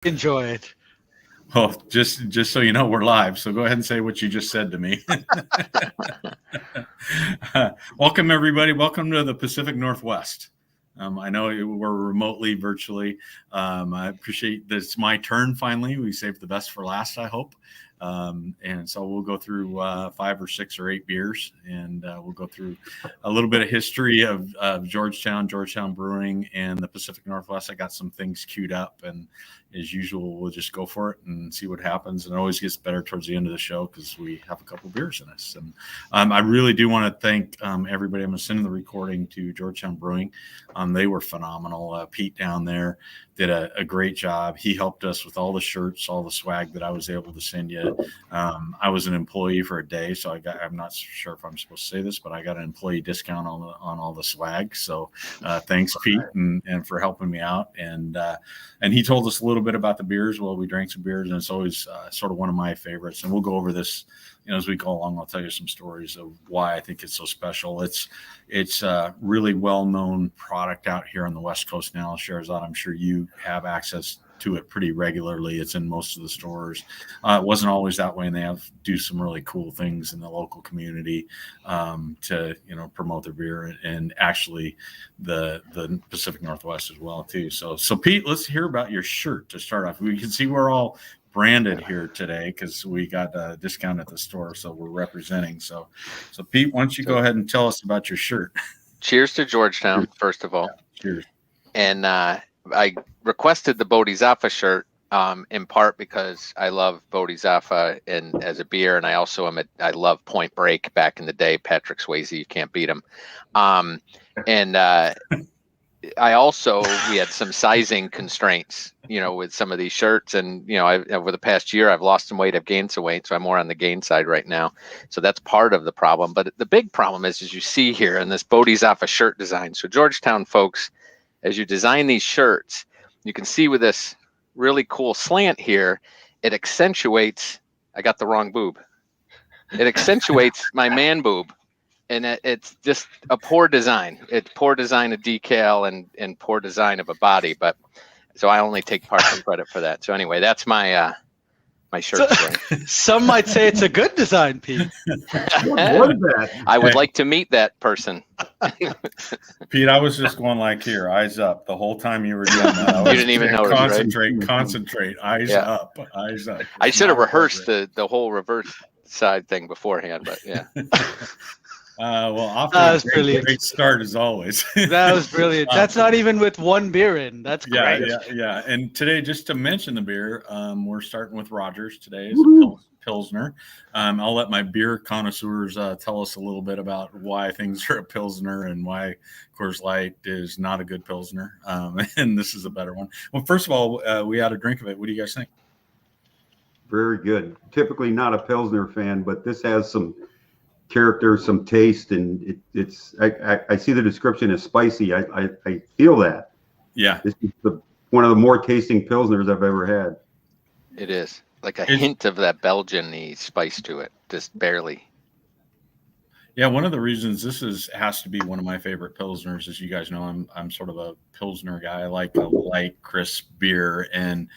Enjoy it. Well, just so you know, we're live. So go ahead and say what you just said to me. Welcome, everybody. Welcome to the Pacific Northwest. I know we're remotely, virtually. I appreciate that it's my turn finally. We saved the best for last, I hope. And so we'll go through 5 or 6 or 8 beers, and we'll go through a little bit of history of Georgetown Brewing, and the Pacific Northwest. I got some things queued up, and as usual, we'll just go for it and see what happens. And it always gets better towards the end of the show because we have a couple beers in us. And I really do want to thank everybody. I'm going to send the recording to Georgetown Brewing. They were phenomenal. Pete down there did a great job. He helped us with all the shirts, all the swag that I was able to send you. I was an employee for a day, so I'm not sure if I'm supposed to say this, but I got an employee discount on all the swag. So thanks, Pete, and for helping me out. And he told us a little bit about the beers. Well, we drank some beers, and it's always sort of one of my favorites. And we'll go over this, as we go along. I'll tell you some stories of why I think it's so special. It's a really well-known product out here on the West Coast now. Sherazade, I'm sure you have access to it pretty regularly. It's in most of the stores. It wasn't always that way, and they do some really cool things in the local community to promote their beer, and actually the Pacific Northwest as well too. So Pete, let's hear about your shirt to start off. We can see we're all branded here today because we got a discount at the store, so we're representing. So Pete, why don't you go ahead and tell us about your shirt? Cheers to Georgetown, first of all. Cheers. And I requested the Bodhisattva shirt in part because I love Bodhisattva and as a beer, and I also I love Point Break back in the day. Patrick Swayze, you can't beat him. We had some sizing constraints, with some of these shirts, and over the past year I've lost some weight, I've gained some weight, so I'm more on the gain side right now. So that's part of the problem. But the big problem is, as you see here in this Bodhisattva shirt design. So Georgetown folks, as you design these shirts, you can see with this really cool slant here, it accentuates. I got the wrong boob. It accentuates my man boob. And it's just a poor design. It's poor design of decal and poor design of a body. But so I only take partial credit for that. So anyway, that's my my shirt. Some might say it's a good design, Pete. What is that? I would like to meet that person. Pete, I was just going like here, eyes up the whole time you were doing that. You didn't even notice, concentrate, eyes up, eyes up. I should have rehearsed the whole reverse side thing beforehand, but yeah. That was brilliant. Great start as always. That was brilliant. That's not even with one beer in. That's great. Yeah. And today, just to mention the beer, we're starting with Rogers today. It's a Pilsner. I'll let my beer connoisseurs tell us a little bit about why things are a Pilsner and why Coors Light is not a good Pilsner, and this is a better one. Well, first of all, we had a drink of it. What do you guys think? Very good. Typically not a Pilsner fan, but this has some character, some taste, and it's I see the description is spicy. I feel that. Yeah. This is one of the more tasting Pilsners I've ever had. It is like a hint of that Belgian-y spice to it, just barely. Yeah, one of the reasons this has to be one of my favorite Pilsners, as you guys know, I'm sort of a Pilsner guy. I like a light, crisp beer, and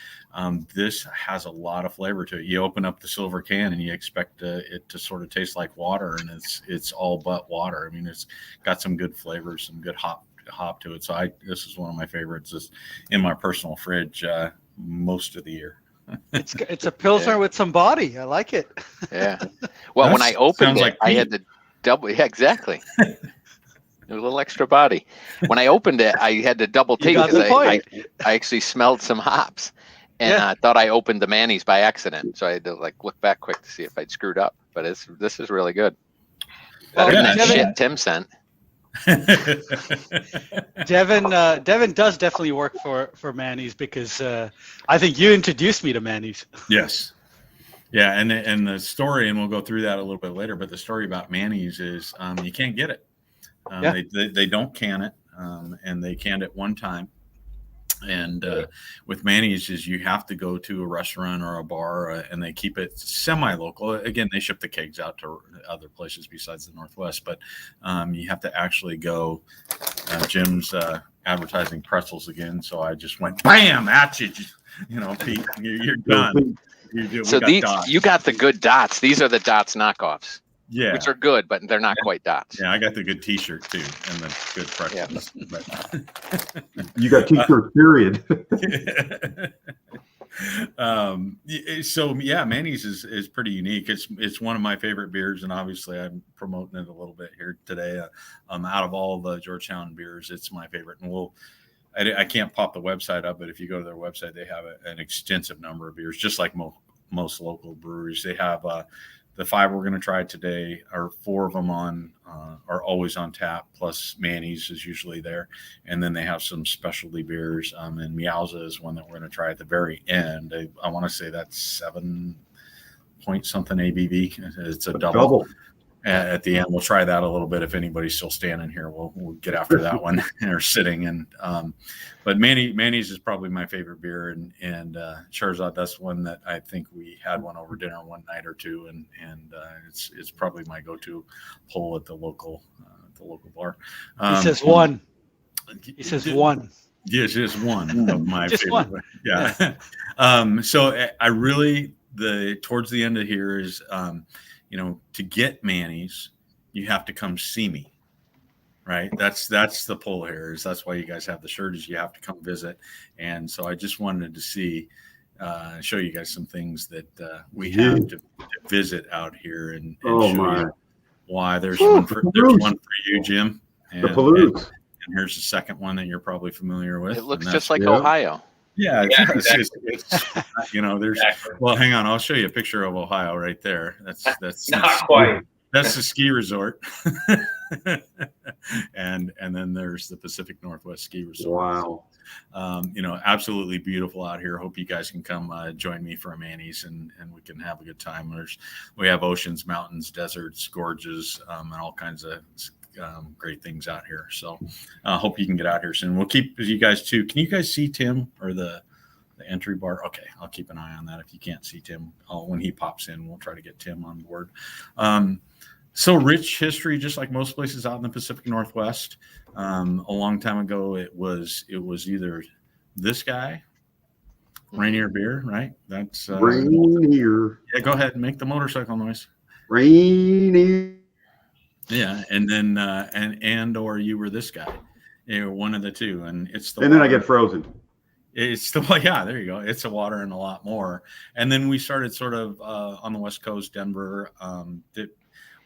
this has a lot of flavor to it. You open up the silver can and you expect it to sort of taste like water, and it's all but water. I mean, it's got some good flavors, some good hop to it. So this is one of my favorites. It's in my personal fridge most of the year. It's a Pilsner with some body. I like it. Yeah. Well, when I opened it, I had to double. Yeah, exactly. A little extra body. When I opened it, I had to double take because I actually smelled some hops, and I thought I opened the Manny's by accident. So I had to look back quick to see if I'd screwed up. But this is really good. Better than that shit Tim sent. Devin does definitely work for Manny's because I think you introduced me to Manny's. Yes. Yeah, and the story, and we'll go through that a little bit later, but the story about Manny's is you can't get it. They don't can it, and they canned it one time. And with Manny's is you have to go to a restaurant or a bar, and they keep it semi-local. Again, they ship the kegs out to other places besides the Northwest, but you have to actually go. Jim's advertising pretzels again, so I just went bam at you. Pete, you're done. So you got the good dots. These are the dots knockoffs. Yeah, which are good, but they're not quite dots. Yeah, I got the good T-shirt too, and the good pretzels. Yeah. You got T-shirt period. So yeah, Manny's is pretty unique. It's one of my favorite beers, and obviously I'm promoting it a little bit here today. Out of all the Georgetown beers, it's my favorite, and I can't pop the website up, but if you go to their website, they have an extensive number of beers, just like most local breweries. They have the 5 we're going to try today, or 4 of them are always on tap, plus Manny's is usually there. And then they have some specialty beers. And Meowza is one that we're going to try at the very end. I want to say that's 7 point something ABV. It's a double. At the end, we'll try that a little bit. If anybody's still standing here, we'll get after that one or sitting. And but Manny's is probably my favorite beer, and Charizard, that's one that I think we had one over dinner one night or two, and it's probably my go-to pull at the local bar. He says one. He says one. Yes, just one of my just favorite. One. Yeah. So I really towards the end of here is. To get Manny's, you have to come see me, right? That's the pull here. That's why you guys have the shirt, is you have to come visit. And so I just wanted to show you guys some things that we have to visit out here and show you why. There's one for you, Jim. And here's the second one that you're probably familiar with. It looks just like Ohio. Yeah, it's there's well, hang on, I'll show you a picture of Ohio right there. That's not quite. That's the ski resort. and then there's the Pacific Northwest Ski Resort. Wow. Absolutely beautiful out here. Hope you guys can come join me for a Manny's and we can have a good time. We have oceans, mountains, deserts, gorges, and all kinds of great things out here. So I hope you can get out here soon. We'll keep you guys too. Can you guys see Tim or the entry bar? Okay, I'll keep an eye on that. If you can't see Tim, when he pops in, we'll try to get Tim on board. So rich history, just like most places out in the Pacific Northwest. A long time ago, it was either this guy, Rainier Beer, right? That's Rainier. Yeah, go ahead and make the motorcycle noise. Rainier. Yeah, and then or you were this guy, one of the two, and it's the. And then I get frozen. It's the yeah, there you go. It's the water and a lot more. And then we started sort of on the West Coast, Denver,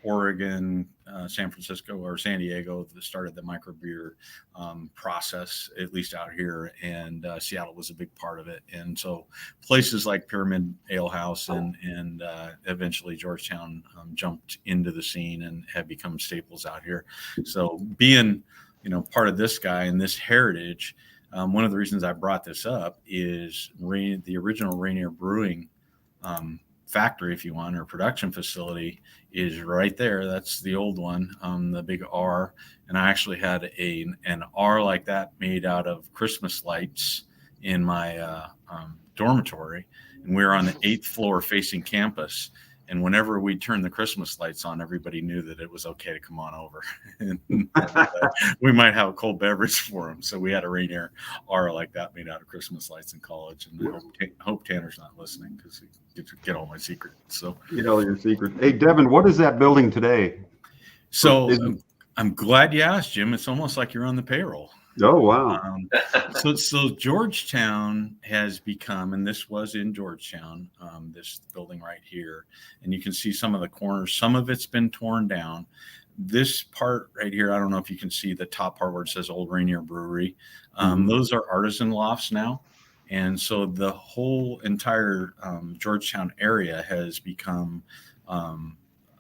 Oregon, San Francisco, or San Diego that started the microbeer process, at least out here, and Seattle was a big part of it. And so places like Pyramid Ale House and eventually Georgetown jumped into the scene and have become staples out here. So being, part of this guy and this heritage, one of the reasons I brought this up is the original Rainier Brewing factory, if you want, or production facility is right there. That's the old one, the big R. And I actually had an R like that made out of Christmas lights in my dormitory. And we were on the 8th floor facing campus. And whenever we turned the Christmas lights on, everybody knew that it was okay to come on over. And we might have a cold beverage for them. So we had a Rainier R like that made out of Christmas lights in college. And I hope Tanner's not listening because he gets to get all my secrets. So get all your secrets. Hey, Devin, what is that building today? So I'm glad you asked, Jim. It's almost like you're on the payroll. Oh, wow. So Georgetown has become, and this was in Georgetown, this building right here, and you can see some of the corners. Some of it's been torn down. This part right here, I don't know if you can see the top part where it says Old Rainier Brewery. Those are artisan lofts now. And so the whole entire Georgetown area has become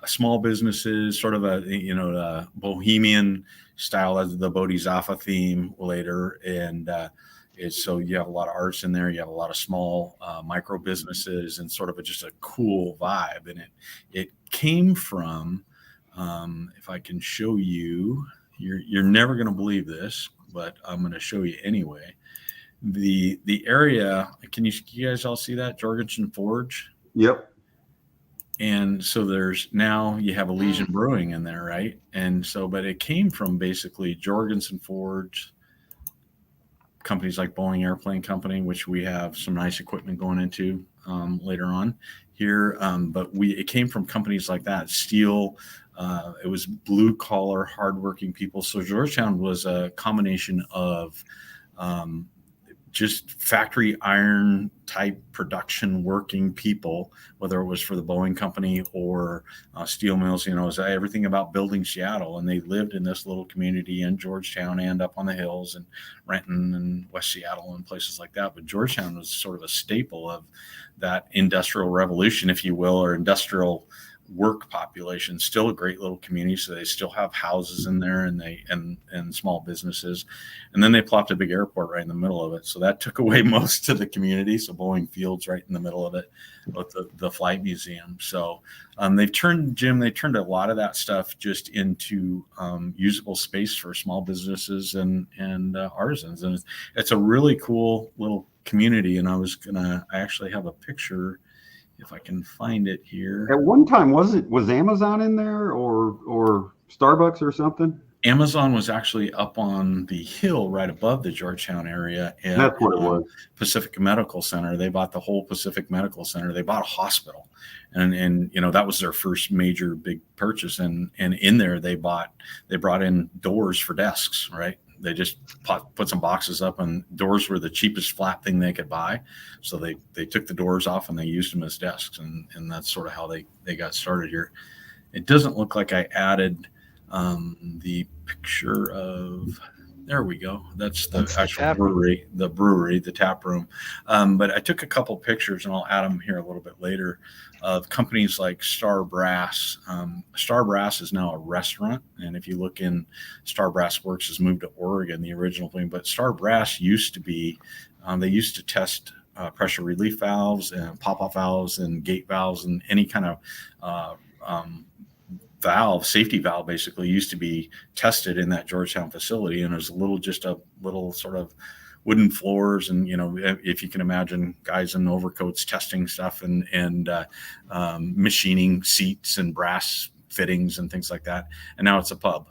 small businesses, sort of a bohemian style, as the Bodhisattva theme later. And so you have a lot of arts in there. You have a lot of small micro businesses and sort of just a cool vibe. And it came from, if I can show you, you're never going to believe this, but I'm going to show you anyway. The area, can you guys all see that? Jorgensen Forge? Yep. And so you have Elysian Brewing in there, right? And so, but it came from basically Jorgensen Forge, companies like Boeing Airplane Company, which we have some nice equipment going into later on here. But it came from companies like that, steel. It was blue collar, hardworking people. So Georgetown was a combination of just factory iron type production working people, whether it was for the Boeing company or steel mills. It was everything about building Seattle. And they lived in this little community in Georgetown and up on the hills and Renton and West Seattle and places like that. But Georgetown was sort of a staple of that industrial revolution, if you will, or industrial work population. Still a great little community, so they still have houses in there and small businesses. And then they plopped a big airport right in the middle of it, so that took away most of the community. So Boeing Field's right in the middle of it with the flight museum. So they've turned a lot of that stuff just into usable space for small businesses and artisans, and it's a really cool little community. And I actually have a picture if I can find it here. At one time, was Amazon in there or Starbucks or something? Amazon was actually up on the hill right above the Georgetown area. And that's what it was. Pacific Medical Center. They bought the whole Pacific Medical Center. They bought a hospital, and that was their first major big purchase. And in there they brought in doors for desks, right? They just put some boxes up, and doors were the cheapest flat thing they could buy. So they took the doors off and they used them as desks. And that's sort of how they got started here. It doesn't look like I added the picture of, there we go. That's the actual brewery, the tap room. But I took a couple pictures, and I'll add them here a little bit later, of companies like Star Brass. Star Brass is now a restaurant. And if you look in, Star Brass Works has moved to Oregon, the original thing. But Star Brass used to be, they used to test pressure relief valves and pop-off valves and gate valves, and any kind of safety valve basically used to be tested in that Georgetown facility. And it was just a little sort of wooden floors, and if you can imagine guys in overcoats testing stuff and machining seats and brass fittings and things like that. And now it's a pub.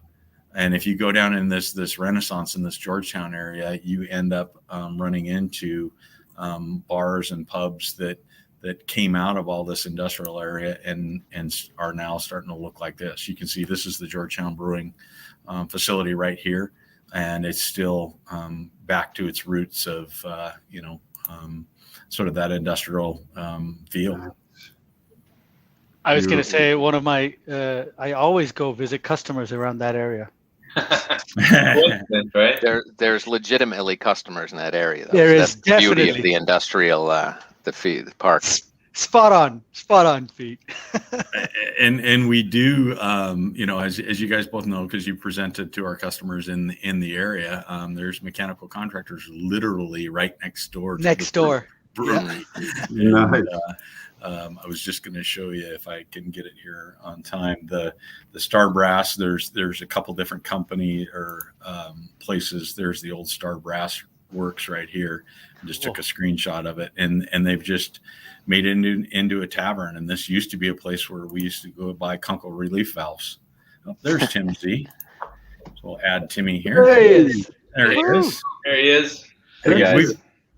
And if you go down in this Renaissance in this Georgetown area, you end up running into bars and pubs that came out of all this industrial area and are now starting to look like this. You can see this is the Georgetown Brewing facility right here, and it's still back to its roots of sort of that industrial feel. I was going to say one of my I always go visit customers around that area. Right? There's legitimately customers in that area, though. There is That's the beauty definitely of the industrial the park. Spot on, Pete. and we do, as you guys both know, because you presented to our customers in the area, there's mechanical contractors literally right next door. Brewery. Yeah. And, I was just going to show you, if I can get it here on time, the Star Brass. There's a couple different company or places. There's the old Star Brass Works right here. I just took a screenshot of it, and they've just made it into a tavern. And this used to be a place where we used to go buy Kunkel relief valves. Oh, there's Tim Z. So we'll add Timmy here. There he is. There he is. There he is. Hey, guys.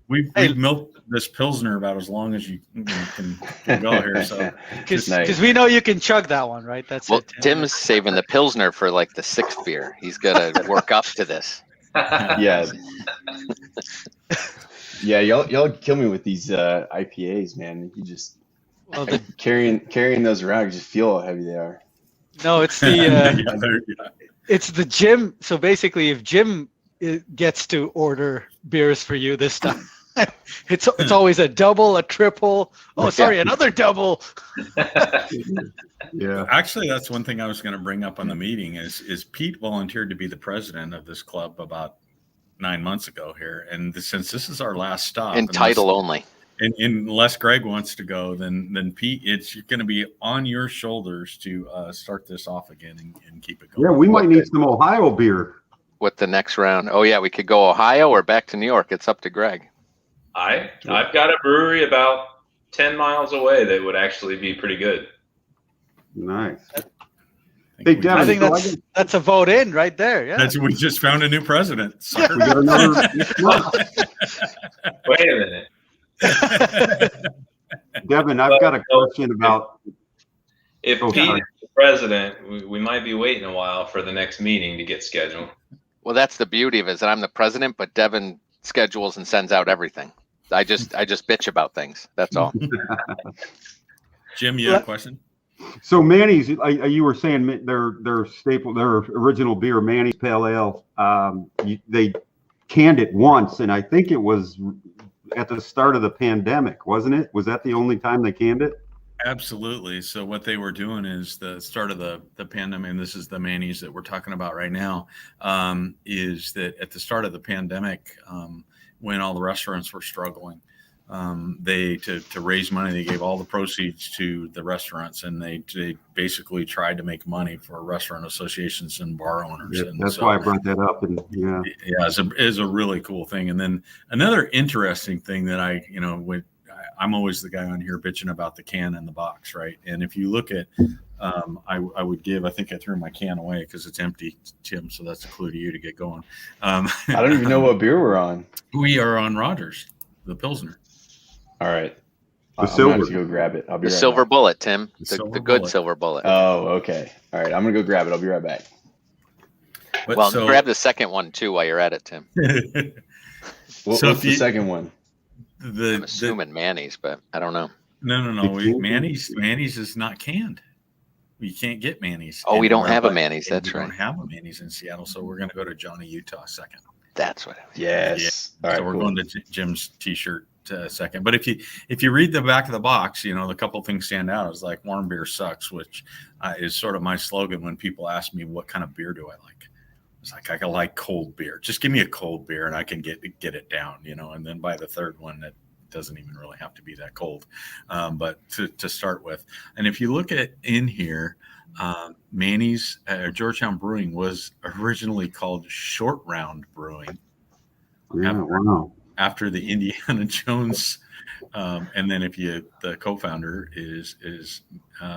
We've milked this Pilsner about as long as you can go here. So because we know you can chug that one, right? That's it. Tim's saving the Pilsner for like the sixth beer. He's got to work up to this. Yeah. Yeah, y'all kill me with these IPAs, man. You just carrying those around, you just feel how heavy they are. No, it's the it's the Jim. So basically, if Jim gets to order beers for you this time, it's always a double, a triple. Oh, sorry, another double. Yeah. Actually, that's one thing I was going to bring up on the meeting is Pete volunteered to be the president of this club about 9 months ago here, and since this is our last stop, in title only, and unless Greg wants to go, then Pete, it's going to be on your shoulders to start this off again and keep it going. Yeah, we might need some Ohio beer. What the next round? Oh yeah, we could go Ohio or back to New York. It's up to Greg. I've got a brewery about 10 miles away that would actually be pretty good. Nice. Hey, Devin, I think so that's a vote in right there. Yeah. We just found a new president. we got another. Wait a minute. Devin, I've got a question about. If Oh, Pete sorry. is the president, we might be waiting a while for the next meeting to get scheduled. Well, that's the beauty of it, is that I'm the president, but Devin schedules and sends out everything. I just bitch about things. That's all. Jim, you have a question? So Manny's, you were saying their staple, their original beer, Manny's Pale Ale. They canned it once, and I think it was at the start of the pandemic, wasn't it? Was that the only time they canned it? Absolutely. So what they were doing is the start of the pandemic, and this is the Manny's that we're talking about right now, is that at the start of the pandemic, when all the restaurants were struggling, they to raise money, they gave all the proceeds to the restaurants, and they basically tried to make money for restaurant associations and bar owners. Yeah, and that's so, why I brought that up. And yeah, it's a really cool thing. And then another interesting thing that I'm always the guy on here bitching about the can and the box, right? And if you look at, I would give, I think I threw my can away because it's empty, Tim. So that's a clue to you to get going. I don't even know what beer we're on. We are on Rogers, the Pilsner. All right. The I'm silver. going to go grab it. I'll be The right silver back. bullet, Tim. The The silver good bullet. silver bullet. Oh, okay. All right. I'm going to go grab it. I'll be right back. But Well, so, grab the second one too while you're at it, Tim. What's the second one? I'm assuming Manny's, but I don't know. No. Manny's is not canned. You can't get Manny's. Oh, we don't anywhere, have a but Manny's. That's we right. don't have a Manny's in Seattle, so we're going to go to Johnny, Utah second. That's what. Yes. Yeah. All right. So we're Cool. going to Jim's T-shirt second. But if you read the back of the box, the couple things stand out. It's like warm beer sucks, which is sort of my slogan when people ask me what kind of beer do I like. It's like I like cold beer. Just give me a cold beer and I can get it down, And then by the third one, that doesn't even really have to be that cold. But to start with, and if you look at in here, Manny's Georgetown Brewing was originally called Short Round Brewing. Yeah, wow. After the Indiana Jones, and then the co-founder is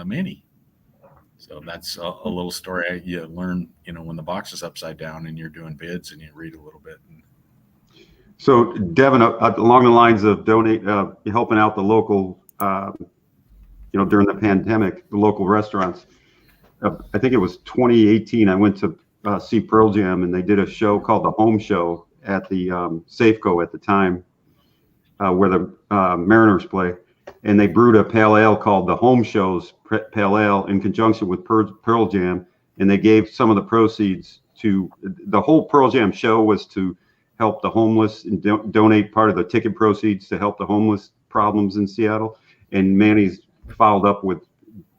Manny. So that's a little story you learn, when the box is upside down and you're doing bids and you read a little bit. So Devin, along the lines of helping out the local, during the pandemic, the local restaurants. I think it was 2018. I went to see Pearl Jam, and they did a show called the Home Show at the Safeco at the time, where the Mariners play, and they brewed a pale ale called the Home Show's Pale Ale in conjunction with Pearl Jam, and they gave some of the proceeds to the whole Pearl Jam show was to help the homeless and donate part of the ticket proceeds to help the homeless problems in Seattle. And Manny's followed up with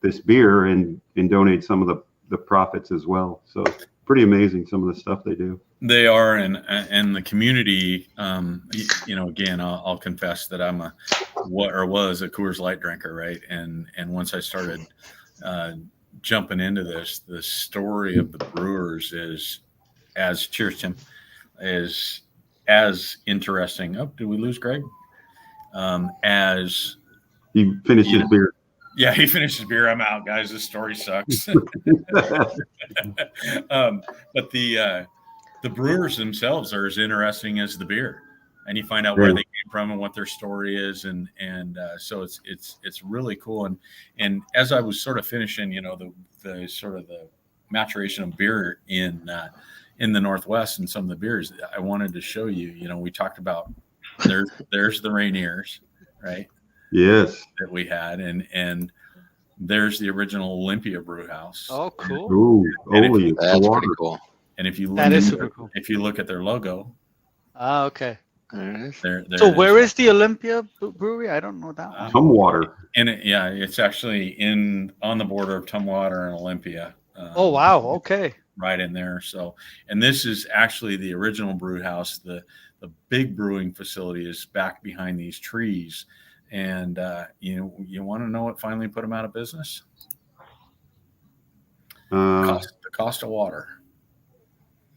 this beer and donate some of the profits as well. So pretty amazing, some of the stuff they do. They are, and the community, again, I'll confess that I'm was a Coors Light drinker, right? And once I started jumping into this, the story of the brewers cheers, Tim, is as interesting. Oh, did we lose Greg? As he finished his beer. Yeah, he finished his beer. I'm out, guys. This story sucks. But the brewers themselves are as interesting as the beer, and you find out where they came from and what their story is, and so it's really cool. And as I was sort of finishing, the sort of the maturation of beer in the Northwest and some of the beers, I wanted to show you. We talked about there's the Rainiers, right? Yes. That we had, and there's the original Olympia brew house. Oh, cool. Ooh, That's pretty cool. And if you look, That is super cool. If you look at their logo, okay. there So it where is the Olympia Brewery? I don't know that one. Tumwater. And it's actually on the border of Tumwater and Olympia. Oh wow! Okay. Right in there. So, and this is actually the original brew house. The big brewing facility is back behind these trees. And you want to know what finally put them out of business? The cost of water.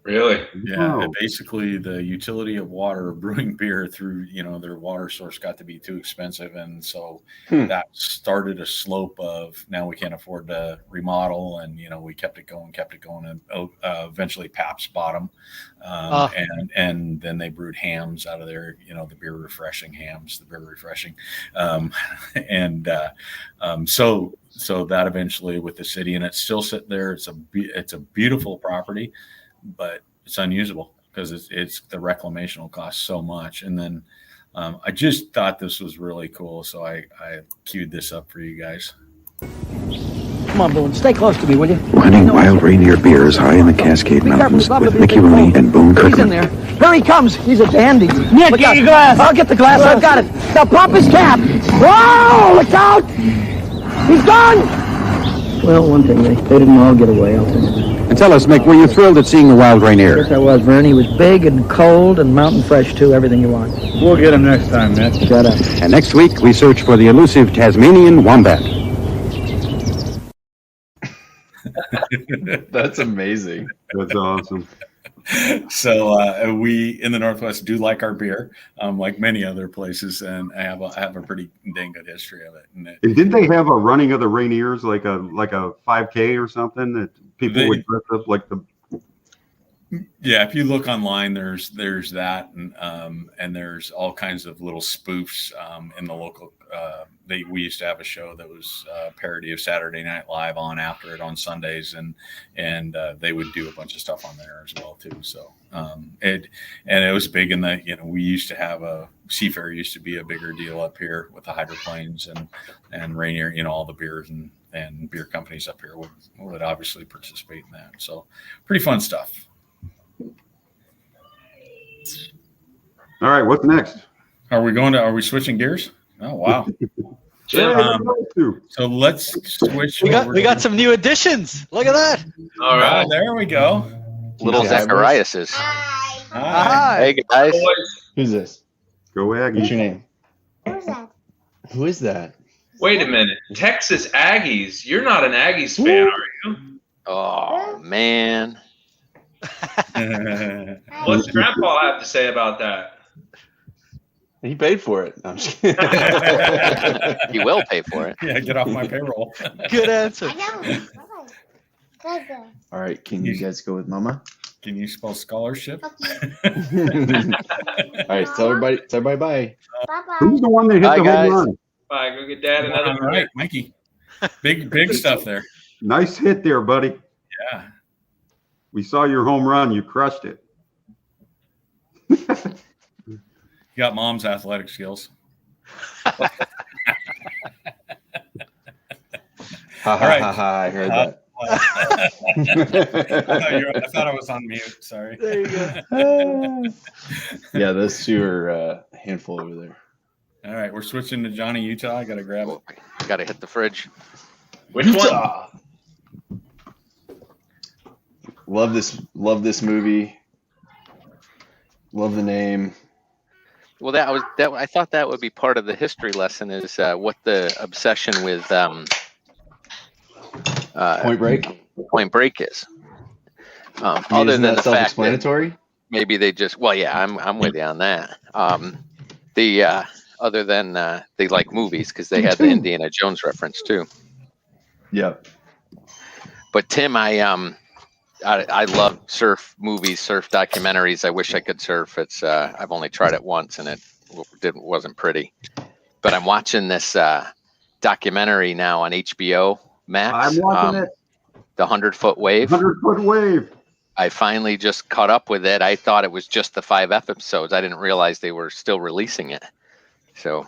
Really? Yeah, Wow. basically the utility of water brewing beer through, their water source got to be too expensive. And so that started a slope of now we can't afford to remodel. And, we kept it going. And eventually Pabst bought them. And then they brewed hams out of there, the beer refreshing hams, the beer refreshing. So that eventually with the city, and it's still sitting there. It's a beautiful property, but it's unusable because it's the reclamation will cost so much. And then I just thought this was really cool, so I queued this up for you guys. Come on, Boone, stay close to me, will you? Hunting wild reindeer bears high in the Cascade Mountains with Mickey Rooney and Boone He's in Cookman. there. Here he comes. He's a dandy. Nick, get your glass. I'll get the glass. I've got it. Now pop his cap. Whoa! Look out! He's gone! Well, one thing, they didn't all get away, I'll tell you that. And tell us, Mick, were you thrilled at seeing the wild reindeer? Yes, I was, Vern. He was big and cold and mountain fresh, too. Everything you want. We'll get him next time, Nick. Shut up. And next week, we search for the elusive Tasmanian wombat. That's amazing. That's awesome. So we in the Northwest do like our beer, like many other places, and I have a pretty dang good history of it. And didn't they have a running of the Rainiers, like a 5K or something that people would dress up like the? Yeah, if you look online, there's that, and there's all kinds of little spoofs in the local. We used to have a show that was a parody of Saturday Night Live on after it on Sundays, and they would do a bunch of stuff on there as well too. So it was big in the we used to have a Seafair used to be a bigger deal up here with the hydroplanes and Rainier, all the beers and beer companies up here would obviously participate in that. So pretty fun stuff. All right, what's next? Are we switching gears? Oh, wow. So let's switch. We got some new additions. Look at that. All right. There we go. Little Zachariases. Hi. Hey, guys. Who's this? Go Aggies. What's your name? Who's that? Who is that? Wait a minute. Texas Aggies. You're not an Aggies fan, are you? Oh, man. What's Grandpa have to say about that? He paid for it. No, I'm just kidding. He will pay for it. Yeah, get off my payroll. Good answer. I know. All right, can you guys go with Mama? Can you spell scholarship? All right, tell everybody bye. Bye-bye. Who's the one that hit Bye, the guys. home run? Bye. Go get Dad another All right, Mikey. Big stuff there. Nice hit there, buddy. Yeah. We saw your home run. You crushed it. You got Mom's athletic skills. Ha ha ha! I heard that. I thought I was on mute. Sorry. There you go. Yeah, those two are a handful over there. All right, we're switching to Johnny Utah. I gotta grab it. Got to hit the fridge. Which one? Utah. Love this movie. Love the name. Well, I thought that would be part of the history lesson is what the obsession with Point Break. Point Break is. I mean, Other isn't than that the fact that self-explanatory? maybe they just I'm with you on that. Other than they like movies because they had the Indiana Jones reference too. Yep. But Tim, I love surf movies, surf documentaries. I wish I could surf. I've only tried it once and it wasn't pretty. But I'm watching this documentary now on HBO Max. I'm watching it. The 100-foot wave. 100-foot wave. I finally just caught up with it. I thought it was just the 5 episodes. I didn't realize they were still releasing it. So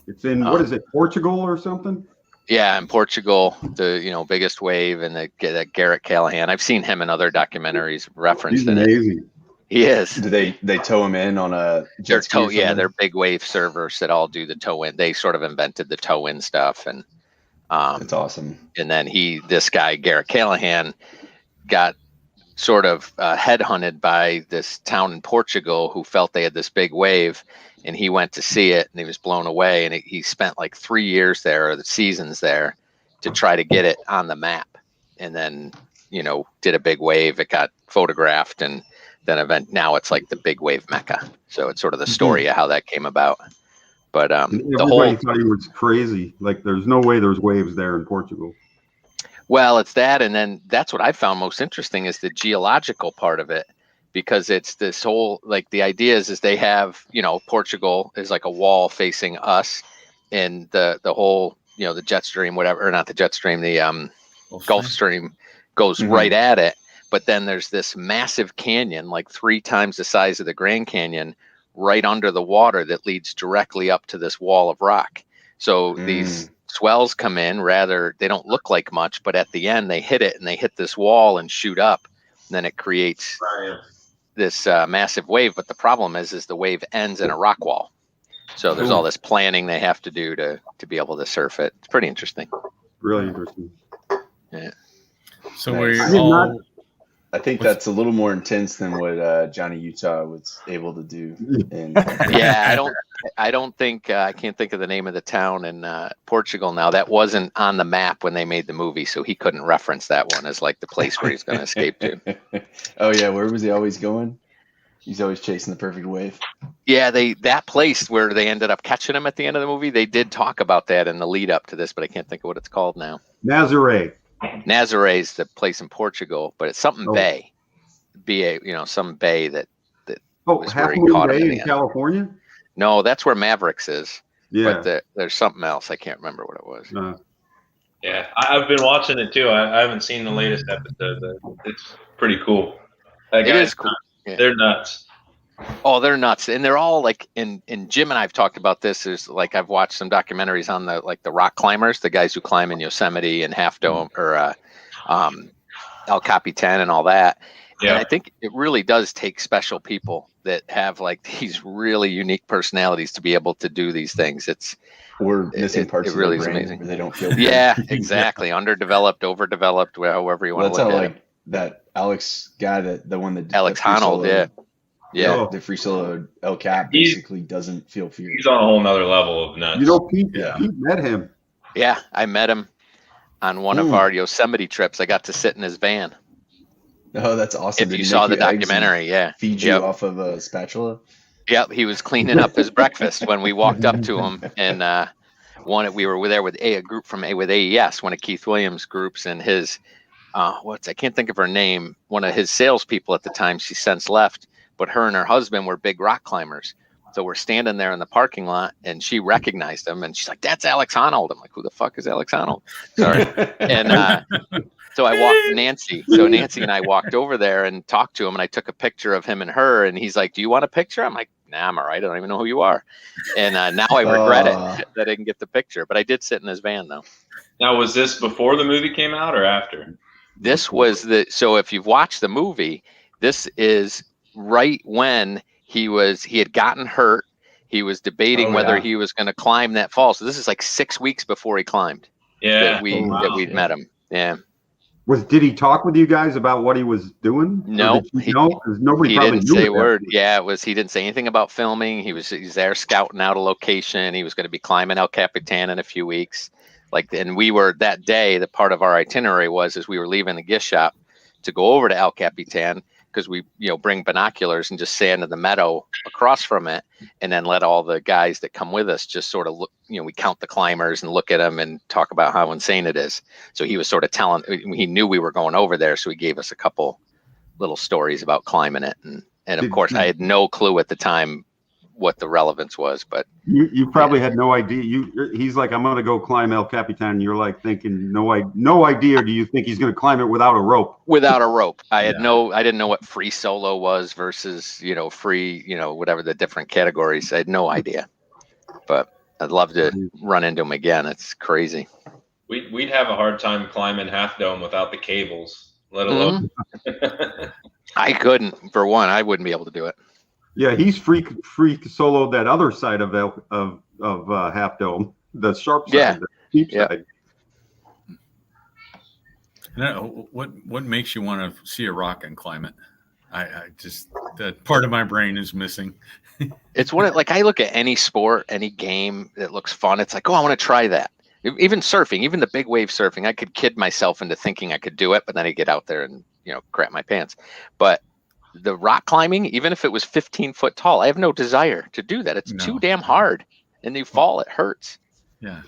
It's in, what is it, Portugal or something? yeah, in Portugal, the biggest wave, and that Garrett Callahan. I've seen him in other documentaries referenced He's in it. amazing. He is. Do they tow him in on a jet ski or something? Yeah, they're big wave servers that all do the tow in. They sort of invented the tow in stuff, and That's awesome. and then this guy Garrett Callahan got sort of headhunted by this town in Portugal who felt they had this big wave, and he went to see it and he was blown away, and he spent like 3 years there, or the seasons there, to try to get it on the map. And then did a big wave. It got photographed, and then now it's like the big wave mecca. So it's sort of the story of how that came about. But everybody thought he was crazy. Like, there's no way there's waves there in Portugal. Well, it's that, and then that's what I found most interesting is the geological part of it, because it's this whole, like, the idea is they have, Portugal is like a wall facing us, and the whole, the jet stream, whatever, or not the jet stream, the Gulf Stream goes right at it. But then there's this massive canyon, like 3 times the size of the Grand Canyon, right under the water that leads directly up to this wall of rock. So these swells come in, they don't look like much, but at the end they hit it and they hit this wall and shoot up. And then it creates this massive wave. But the problem is the wave ends in a rock wall. So there's all this planning they have to do to be able to surf it. It's pretty interesting. Really interesting. Yeah. So nice. I think that's a little more intense than what Johnny Utah was able to do. Yeah, I don't think I can't think of the name of the town in Portugal now. That wasn't on the map when they made the movie, so he couldn't reference that one as like the place where he's going to escape to. Oh yeah, where was he always going? He's always chasing the perfect wave. Yeah, that place where they ended up catching him at the end of the movie, they did talk about that in the lead up to this, but I can't think of what it's called now. Nazaré. Nazaré the place in Portugal, but it's something bay, some bay that was Half where he Moon caught him Bay in in the end. California. No, that's where Mavericks is. Yeah, but there's something else. I can't remember what it was. Yeah, I've been watching it too. I haven't seen the latest episode. It's pretty cool. It is cool. Yeah. They're nuts. Oh, they're nuts, and they're all like. And Jim and I've talked about this. Is like I've watched some documentaries on the rock climbers, the guys who climb in Yosemite and Half Dome or El Capitan and all that. Yeah. And I think it really does take special people that have like these really unique personalities to be able to do these things. We're missing parts of really their brain amazing. Where they don't feel. Yeah, exactly. Underdeveloped, overdeveloped, however you want to look at it. That Alex guy, the one that Alex Honnold, yeah. The free solo El Cap basically doesn't feel fear. He's on a whole nother level of nuts. Pete met him. Yeah, I met him on one of our Yosemite trips. I got to sit in his van. Oh, that's awesome. If you saw the documentary, feed you off of a spatula. Yep, he was cleaning up his breakfast when we walked up to him, and we were there with a group with AES, one of Keith Williams' groups, and his I can't think of her name. One of his salespeople at the time, she's since left, but her and her husband were big rock climbers. So we're standing there in the parking lot, and she recognized him, and she's like, "That's Alex Honnold." I'm like, "Who the fuck is Alex Honnold?" Sorry. And so I walked Nancy. So Nancy and I walked over there and talked to him, and I took a picture of him and her, and he's like, "Do you want a picture?" I'm like, "Nah, I'm all right. I don't even know who you are." And now I regret it that I didn't get the picture, but I did sit in his van though. Now, was this before the movie came out or after? This was so if you've watched the movie, this is right when he had gotten hurt. He was debating whether he was going to climb that fall. So this is like 6 weeks before he climbed. Yeah. That we'd met him. Yeah. Did he talk with you guys about what he was doing? No, nobody he probably didn't knew say a that. word. Yeah, he didn't say anything about filming. He's there scouting out a location. He was going to be climbing El Capitan in a few weeks. And we were that day, the part of our itinerary was we were leaving the gift shop to go over to El Capitan, because we bring binoculars and just stand in the meadow across from it, and then let all the guys that come with us just sort of look, we count the climbers and look at them and talk about how insane it is. So he was sort of he knew we were going over there, so he gave us a couple little stories about climbing it, and of course I had no clue at the time what the relevance was, but you probably had no idea. He's like, "I'm going to go climb El Capitan," and you're like thinking, no idea. Do you think he's going to climb it without a rope? Without a rope. I didn't know what free solo was versus free, whatever the different categories. I had no idea, but I'd love to run into him again. It's crazy. We'd have a hard time climbing Half Dome without the cables, let alone. I couldn't. For one, I wouldn't be able to do it. Yeah, he's freak soloed that other side of Half Dome, the sharp side, the steep side. What makes you want to see a rock and climb it? I just, that part of my brain is missing. It's I look at any sport, any game that looks fun. It's like, oh, I want to try that. Even surfing, even the big wave surfing, I could kid myself into thinking I could do it, but then I get out there and crap my pants. But the rock climbing, even if it was 15 foot tall, I have no desire to do that. It's too damn hard, and you fall, it hurts. Yeah.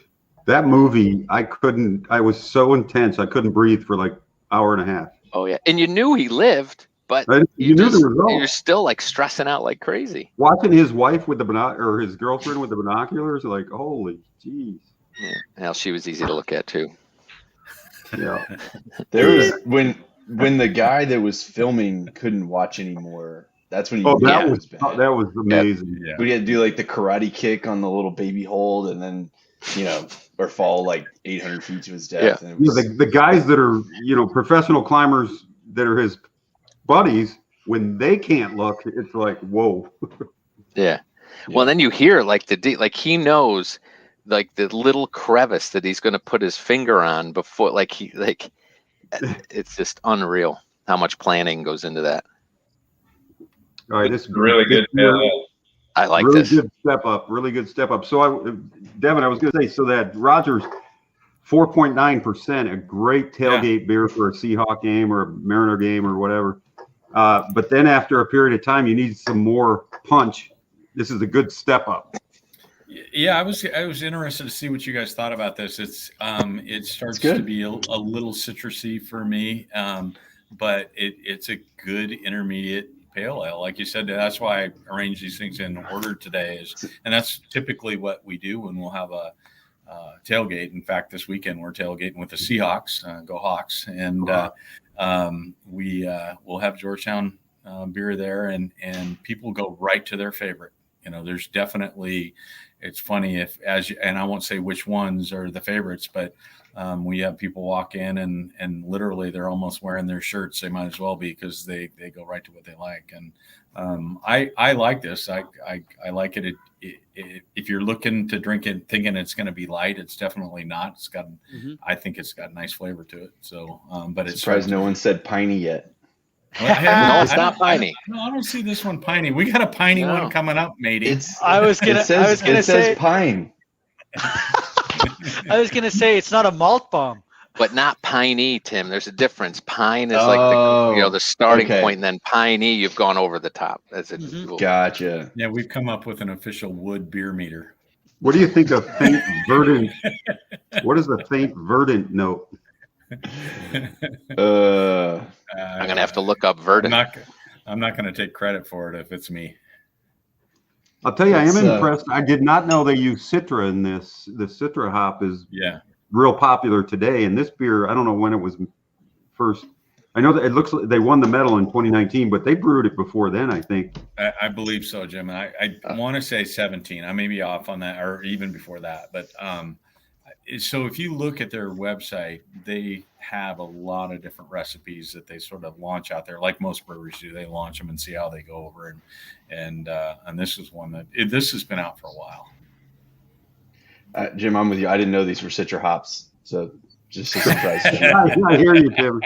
That movie, I was so intense, I couldn't breathe for like hour and a half. Oh yeah, and you knew he lived, but you knew the result. You're still like stressing out like crazy. Watching his wife with or his girlfriend with the binoculars, like, holy jeez. Yeah, well, she was easy to look at too. Yeah. There was when the guy that was filming couldn't watch anymore. That's when he that was amazing. Yeah. We had to do like the karate kick on the little baby hold, and then or fall like 800 feet to his death. Yeah. And it was, the guys that are professional climbers that are his buddies, when they can't look, it's like whoa. Yeah. Well, then you hear like he knows like the little crevice that he's going to put his finger on before it's just unreal how much planning goes into that. All right, this is really good. I like really this. Really good step up. So Devin, I was going to say, so that Rogers 4.9%, a great tailgate beer for a Seahawk game or a Mariner game or whatever. But then after a period of time, you need some more punch. This is a good step up. Yeah, I was interested to see what you guys thought about this. It starts to be a little citrusy for me, but it's a good intermediate pale ale. Like you said, that's why I arranged these things in order today. And that's typically what we do when we'll have a tailgate. In fact, this weekend we're tailgating with the Seahawks. Go Hawks! And we'll have Georgetown beer there, and people go right to their favorite. There's definitely. It's funny and I won't say which ones are the favorites, but we have people walk in and literally they're almost wearing their shirts. They might as well be, because they go right to what they like. And I like this. I like it. If you're looking to drink it thinking it's going to be light, it's definitely not. It's got, I think it's got a nice flavor to it. So, but it's surprised no one said piney yet. No, it's not piney. I don't see this one piney. We got a piney one coming up, matey. It says pine. I was gonna say it's not a malt bomb, but not piney, Tim. There's a difference. Pine is like the starting point, and then piney, you've gone over the top. That's it. Gotcha. Yeah, we've come up with an official wood beer meter. What do you think of faint verdant? What is the faint verdant note? I'm gonna have to look up verdant. I'm not gonna take credit for it if it's me. I'll tell you, I am impressed. I did not know they use Citra in this. The Citra hop is real popular today. And this beer, I don't know when it was first. I know that it looks like they won the medal in 2019, but they brewed it before then, I think. I believe so, Jim. I want to say 17. I may be off on that, or even before that. But so if you look at their website, they have a lot of different recipes that they sort of launch out there, like most breweries do. They launch them and see how they go over, and this is one that this has been out for a while. Jim, I'm with you. I didn't know these were Citra hops, so just a surprise. I hear you, Tim.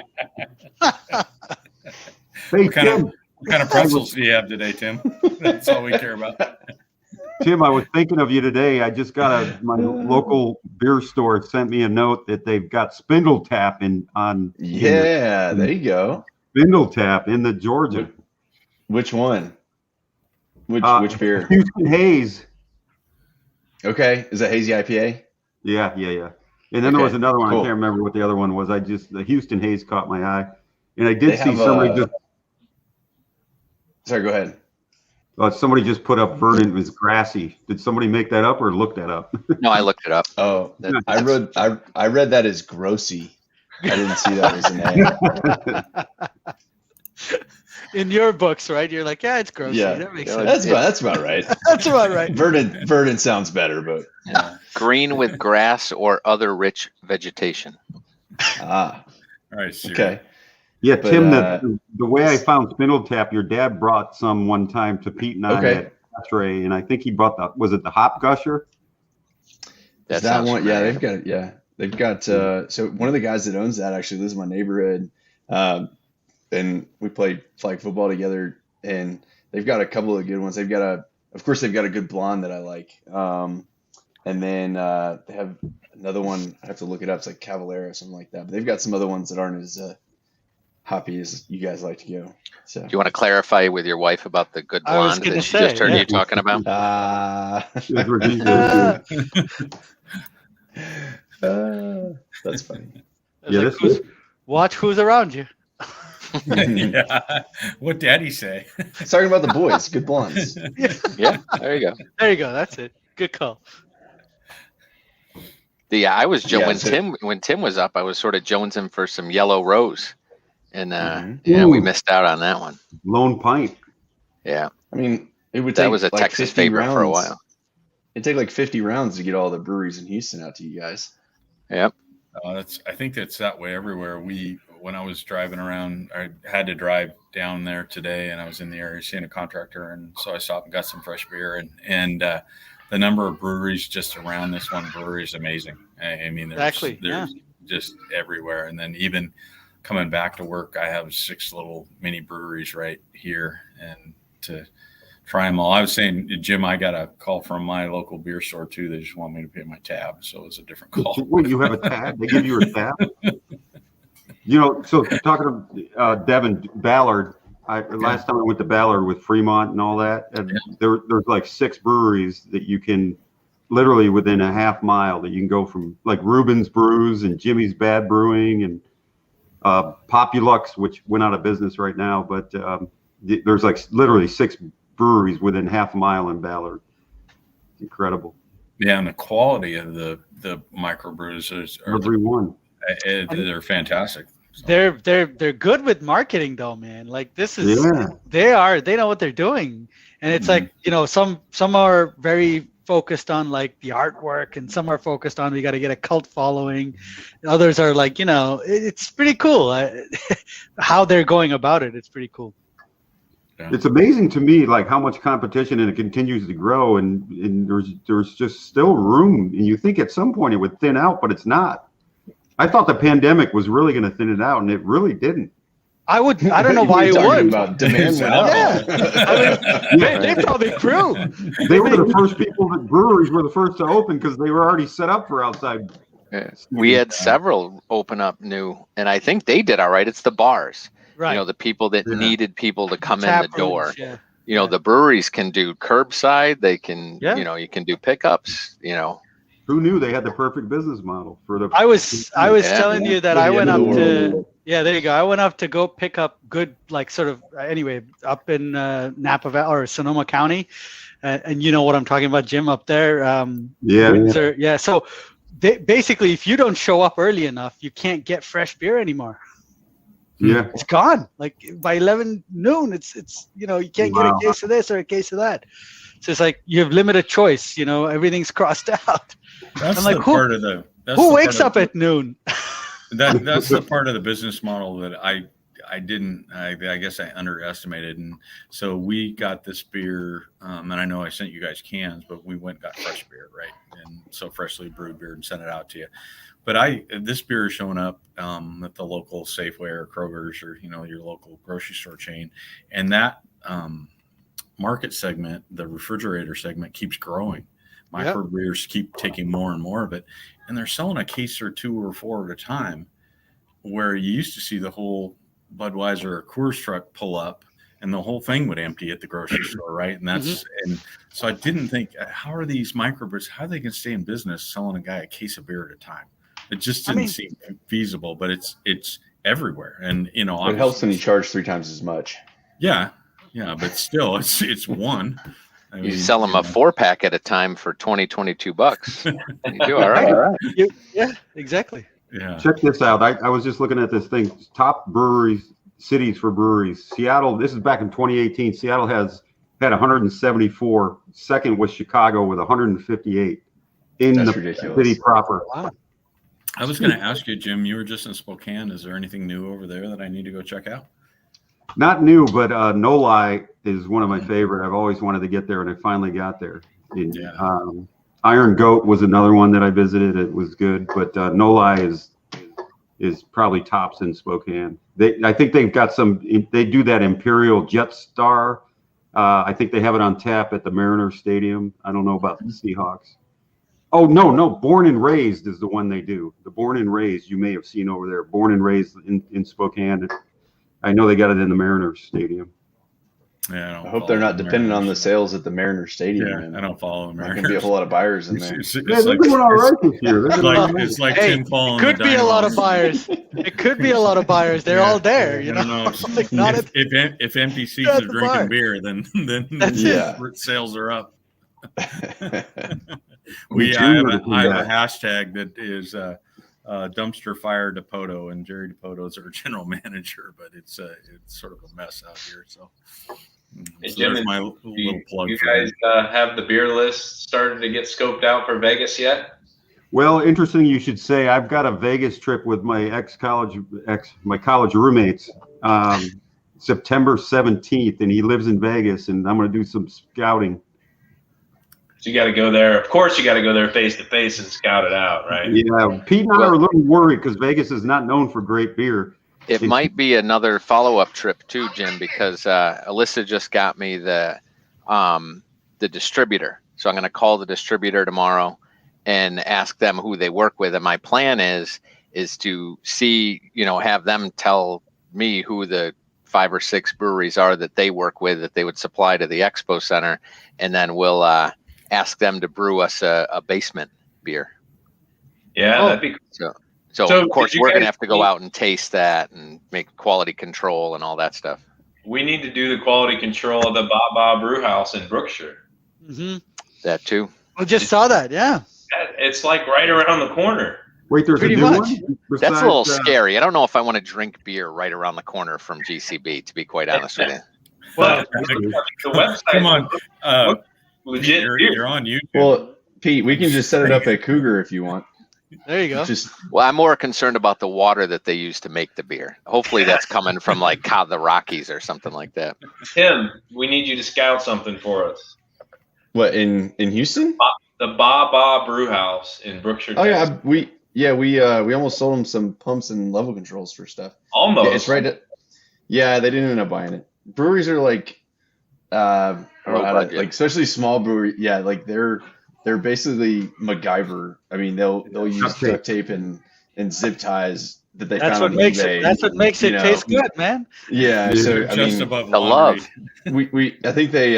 Hey, what kind of pretzels do you have today, Tim? That's all we care about. Tim, I was thinking of you today. I just got my local beer store sent me a note that they've got Spindle Tap there you go. Spindle Tap in the Georgia. Which one? Which beer? Houston Haze. Okay, is that hazy IPA? Yeah. And then there was another one. Cool. I can't remember what the other one was. The Houston Haze caught my eye, and I did see somebody Sorry, go ahead. Somebody just put up verdant was grassy. Did somebody make that up or look that up? No, I looked it up. Oh, I read that as grossy. I didn't see that as an A. In your books, right? You're like, yeah, it's grossy. Yeah, that makes sense. That's about right. That's about right. Verdant sounds better, but green with grass or other rich vegetation. All right. Okay. Yeah, but, Tim, the way I found Spindle Tap, your dad brought some one time to Pete and I at Astray, and I think he brought was it the Hop Gusher? That's that one. Yeah, they've got. Yeah, they've got. So one of the guys that owns that actually lives in my neighborhood, and we played flag football together. And they've got a couple of good ones. Of course, they've got a good blonde that I like. And And then they have another one. I have to look it up. It's like Cavalera or something like that. But they've got some other ones that aren't as hoppy as you guys like to go. So, Do you want to clarify with your wife about the good blonde that she just heard you talking about? That's funny. Yeah, watch who's around you. Yeah. What daddy say? It's talking about the boys, good blondes. Yeah, there you go. There you go. That's it. Good call. I was when Tim was up, I was sort of jonesing for some yellow rose, and we missed out on that one. Lone Pint. Yeah, I mean, it would take that was a like Texas favorite rounds. for a while. It'd take like 50 rounds to get all the breweries in Houston out to you guys. Yep. I think that's that way everywhere. When I was driving around, I had to drive down there today, and I was in the area seeing a contractor, and so I stopped and got some fresh beer, and the number of breweries just around this one brewery is amazing. I mean, there's just everywhere, and then even coming back to work, I have 6 little mini breweries right here, and to try them all. I was saying, Jim, I got a call from my local beer store too. They just want me to pay my tab, so it's a different call. Wait, you have a tab? They give you a tab? So talking to Devin Ballard, last time I went to Ballard with Fremont and all that, and there's like 6 breweries that you can literally within a half mile that you can go from, like Reuben's Brews and Jimmy's Bad Brewing and Populux, which went out of business right now, but there's like literally 6 breweries within half a mile in Ballard. It's incredible. Yeah, and the quality of the microbrews they're fantastic. So. They're good with marketing though, man. Like this is they know what they're doing. And it's like, some are very focused on like the artwork, and some are focused on we got to get a cult following. Others are like, it's pretty cool how they're going about it. It's pretty cool. Yeah. It's amazing to me, like how much competition, and it continues to grow, and there's just still room. And you think at some point it would thin out, but it's not. I thought the pandemic was really going to thin it out, and it really didn't. I don't know why it would. About demand went up. They probably grew. They were the first people that breweries were the first to open because they were already set up for outside. Yeah. We had several open up new, and I think they did all right. It's the bars. Right. The people that needed people to come in the door. Yeah. The breweries can do curbside. They can, you can do pickups, Who knew they had the perfect business model for the? I was telling you that I went up to, there you go. I went up to go pick up good, like sort of, anyway, up in Napa Valley or Sonoma County. And you know what I'm talking about, Jim, up there. Windsor, So basically, if you don't show up early enough, you can't get fresh beer anymore. Yeah, it's gone. Like by 11 noon, it's you can't get a case of this or a case of that. So it's like you have limited choice. Everything's crossed out. That's like, who wakes up at noon? That's the part of the business model that I guess I underestimated. And so we got this beer, and I know I sent you guys cans, but we went and got fresh beer, right? And so freshly brewed beer and sent it out to you. But this beer is showing up at the local Safeway or Kroger's or your local grocery store chain, and that market segment, the refrigerator segment, keeps growing. Microbrewers keep taking more and more of it, and they're selling a case or 2 or 4 at a time. Where you used to see the whole Budweiser or Coors truck pull up, and the whole thing would empty at the grocery store, right? And that's and so I didn't think, how are these microbrewers? How are they going to stay in business selling a guy a case of beer at a time? It just didn't seem feasible, but it's everywhere, and it helps when you charge 3 times as much. Yeah, but still, it's one. You sell them a 4-pack at a time for $22. You do all right. Yeah, exactly. Yeah. Check this out. I was just looking at this thing. Top breweries, cities for breweries. Seattle. This is back in 2018. Seattle had 174. Second was Chicago with 158 in the city proper. Wow. I was going to ask you, Jim, you were just in Spokane. Is there anything new over there that I need to go check out? Not new, but No Lie is one of my favorite. I've always wanted to get there, and I finally got there. Iron Goat was another one that I visited. It was good, but No Lie is probably tops in Spokane. I think they've got some. They do that Imperial Jetstar. I think they have it on tap at the Mariners Stadium. I don't know about the Seahawks. Oh, no. Born and Raised is the one they do. The Born and Raised you may have seen over there. Born and Raised in Spokane. I know they got it in the Mariners Stadium. Yeah, I hope they're not dependent on the sales at the Mariners Stadium. Yeah, I don't follow the Mariners. There can be a whole lot of buyers in there. They're doing all right this year. It's like hey, Tim Paul. It could be a lot of buyers. It could be a lot of buyers. They're all there, you know. Like if empty seats are drinking beer, then sales are up. I have a hashtag that is dumpster fire Dipoto, and Jerry Dipoto is our general manager, but it's sort of a mess out here. So, hey, so Jim, there's my little plug. You guys have the beer list started to get scoped out for Vegas yet? Well, interesting you should say. I've got a Vegas trip with my my college roommates, September 17th, and he lives in Vegas, and I'm going to do some scouting. So you got to go there. Of course, you got to go there face to face and scout it out, right? Yeah, Pete and I are a little worried because Vegas is not known for great beer. It might be another follow-up trip too, Jim, because Alyssa just got me the distributor. So I'm going to call the distributor tomorrow and ask them who they work with. And my plan is to see, have them tell me who the 5 or 6 breweries are that they work with, that they would supply to the expo center, and then we'll ask them to brew us a basement beer. Yeah, that'd be cool. So of course we're gonna have to go out and taste that and make quality control and all that stuff. We need to do the quality control of the Ba Brew House in Brookshire. Mm-hmm. That too. I just saw that. Yeah. It's like right around the corner. Wait, there's Pretty a new much. one? Besides, That's a little scary. I don't know if I want to drink beer right around the corner from GCB, to be quite honest with you. Well, the website. Come on. Legit Pete, you're on YouTube. Well, Pete, we can just set it up at Cougar if you want. There you go. Well, I'm more concerned about the water that they use to make the beer. Hopefully that's coming from like the Rockies or something like that. Tim, we need you to scout something for us. What, in Houston? The Ba Brew House in Brookshire. Oh Texas. yeah, we almost sold them some pumps and level controls for stuff. Almost. Yeah, it's right. Yeah, they didn't end up buying it. Breweries are like, like especially small breweries. Yeah, like they're basically MacGyver. I mean, they'll use duct tape and zip ties that they found on eBay. That's what makes it taste good, man. Yeah, so I mean, above the love. I think they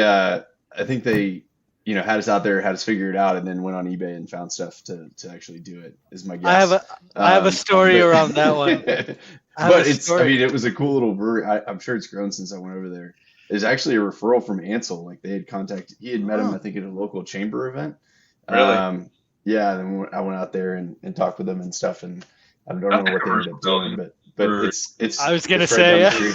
had us out there, had us figure it out, and then went on eBay and found stuff to actually do it. Is my guess. I have a story around that one. It was a cool little brewery. I'm sure it's grown since I went over there. It's actually a referral from Ansel. Like they had contacted, he had met him, I think, at a local chamber event. Really? Yeah. Then I went out there and talked with them and stuff, and I don't know what they ended up doing, but it's. I was gonna right say, yeah.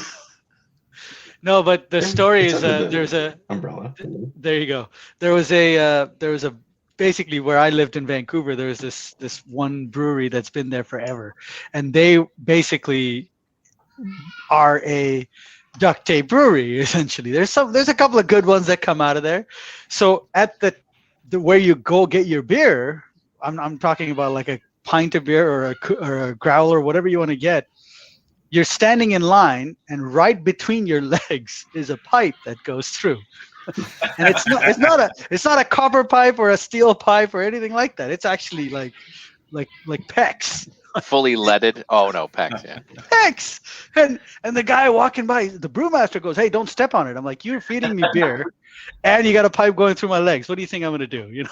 No, but the story is there's a umbrella. There you go. There was a basically where I lived in Vancouver. There's this one brewery that's been there forever, and they basically are a duct tape brewery essentially. There's a couple of good ones that come out of there. So at the where you go get your beer, I'm talking about like a pint of beer or a growler, whatever you want to get. You're standing in line, and right between your legs is a pipe that goes through. And it's not a copper pipe or a steel pipe or anything like that. It's actually like PEX. Fully leaded. Oh no, PEX, yeah. PEX. And the guy walking by, the brewmaster goes, "Hey, don't step on it." I'm like, "You're feeding me beer and you got a pipe going through my legs. What do you think I'm gonna do?"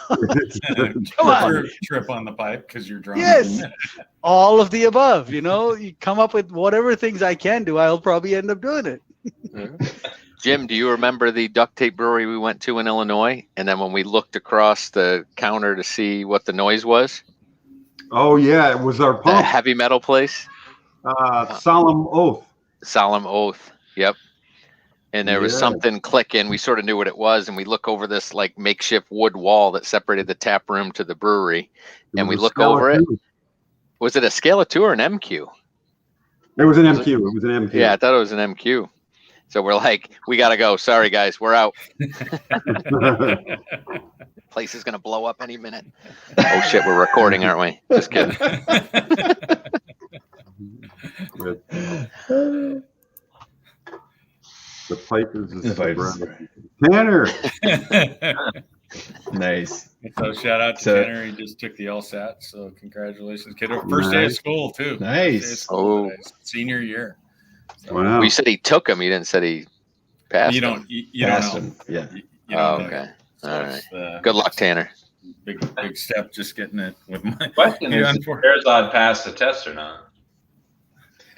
Come on. Trip on the pipe because you're drunk. Yes. All of the above, you come up with whatever things I can do, I'll probably end up doing it. Jim, do you remember the duct tape brewery we went to in Illinois? And then when we looked across the counter to see what the noise was? Oh, yeah, it was our pump. The heavy metal place? Solemn Oath. Solemn Oath, yep. And there was something clicking. We sort of knew what it was, and we look over this like makeshift wood wall that separated the tap room to the brewery, and we look over it. Was it a Scala 2 or an MQ? It was an MQ. It was an MQ. Yeah, I thought it was an MQ. So we're like, we got to go. Sorry, guys. We're out. Place is going to blow up any minute. Oh, shit. We're recording, aren't we? Just kidding. The pipe is Tanner. Nice. So shout out to Tanner. He just took the LSAT. So congratulations, kid. First day of school too. Nice. Senior year. So, Wow. Well, you said he took him. You didn't say he passed. You don't know. Him. Yeah. You don't know. Okay. So all right. Good luck, Tanner. Big step. Just getting it with my question is: Farazad passed the test or not?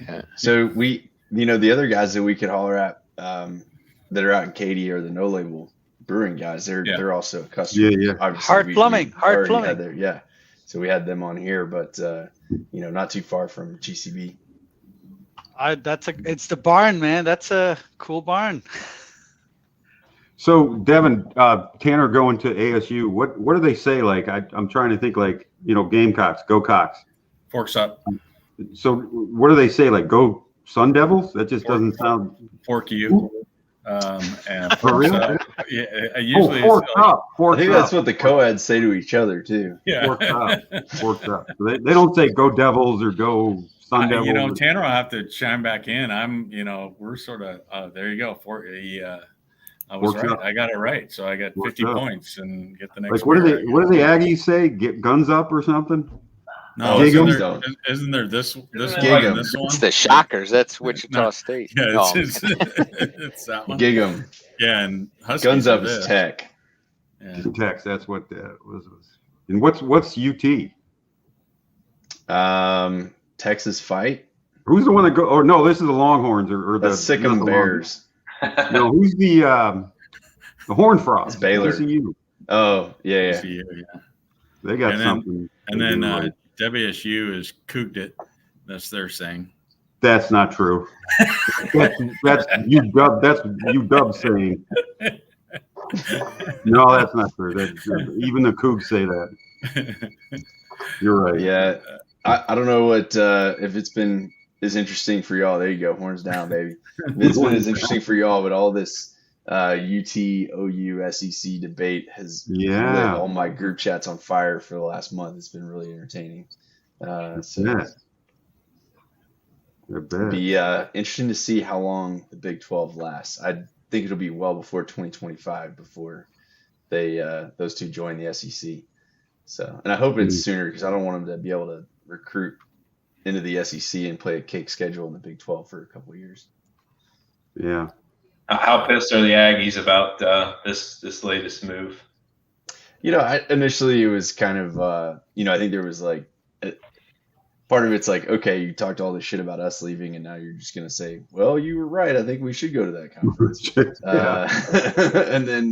Yeah. So the other guys that we could holler at that are out in Katy are the No Label Brewing guys. They're also customers. Yeah. Obviously, Hard plumbing. Yeah. So we had them on here, but not too far from GCB. It's the barn, man. That's a cool barn. So Devin, Tanner going to ASU. What do they say? Like I'm trying to think. Like Gamecocks, go Cox. Forks up. So what do they say? Like go Sun Devils? That just doesn't sound. Fork you. And For real? Yeah. Usually. Forks up. I think that's what the co-eds say to each other too. Yeah. Forks up. Forks up. So they don't say go Devils or go Sun Devils. Tanner will have to chime back in. We're sort of there you go. I was right. I got it right. So I got 50 points and get the next. Like what do the Aggies say? Get guns up or something? No, isn't there this one and this one? It's the Shockers. That's Wichita State. Yeah, it's that one. Gig 'em. Yeah, and Huskies guns up is Tech. Yeah. Tech. That's what that was. And what's UT? Texas Fight. Who's the one that go? Or no, this is the Longhorns or the Sikkim Bears. No, who's the Horned Frogs? It's Baylor. ECU. Oh, yeah. ECU, yeah. They got something. And then WSU is cooked it. That's their saying. That's not true. that's UW. That's UW saying. No, that's not true. Even the Cougs say that. You're right. Yeah, I don't know what if it's been as interesting for y'all. There you go, horns down, baby. It's been as interesting for y'all, but all this UT, OU, SEC debate has lit all my group chats on fire for the last month. It's been really entertaining. It'll be interesting to see how long the Big 12 lasts. I think it'll be well before 2025 before they those two join the SEC. So, and I hope it's sooner because I don't want them to be able to recruit into the SEC and play a cake schedule in the Big 12 for a couple of years. Yeah. How pissed are the Aggies about this latest move? Initially it was kind of, I think there was like part of it's like, okay, you talked all this shit about us leaving, and now you're just going to say, well, you were right. I think we should go to that conference. And then,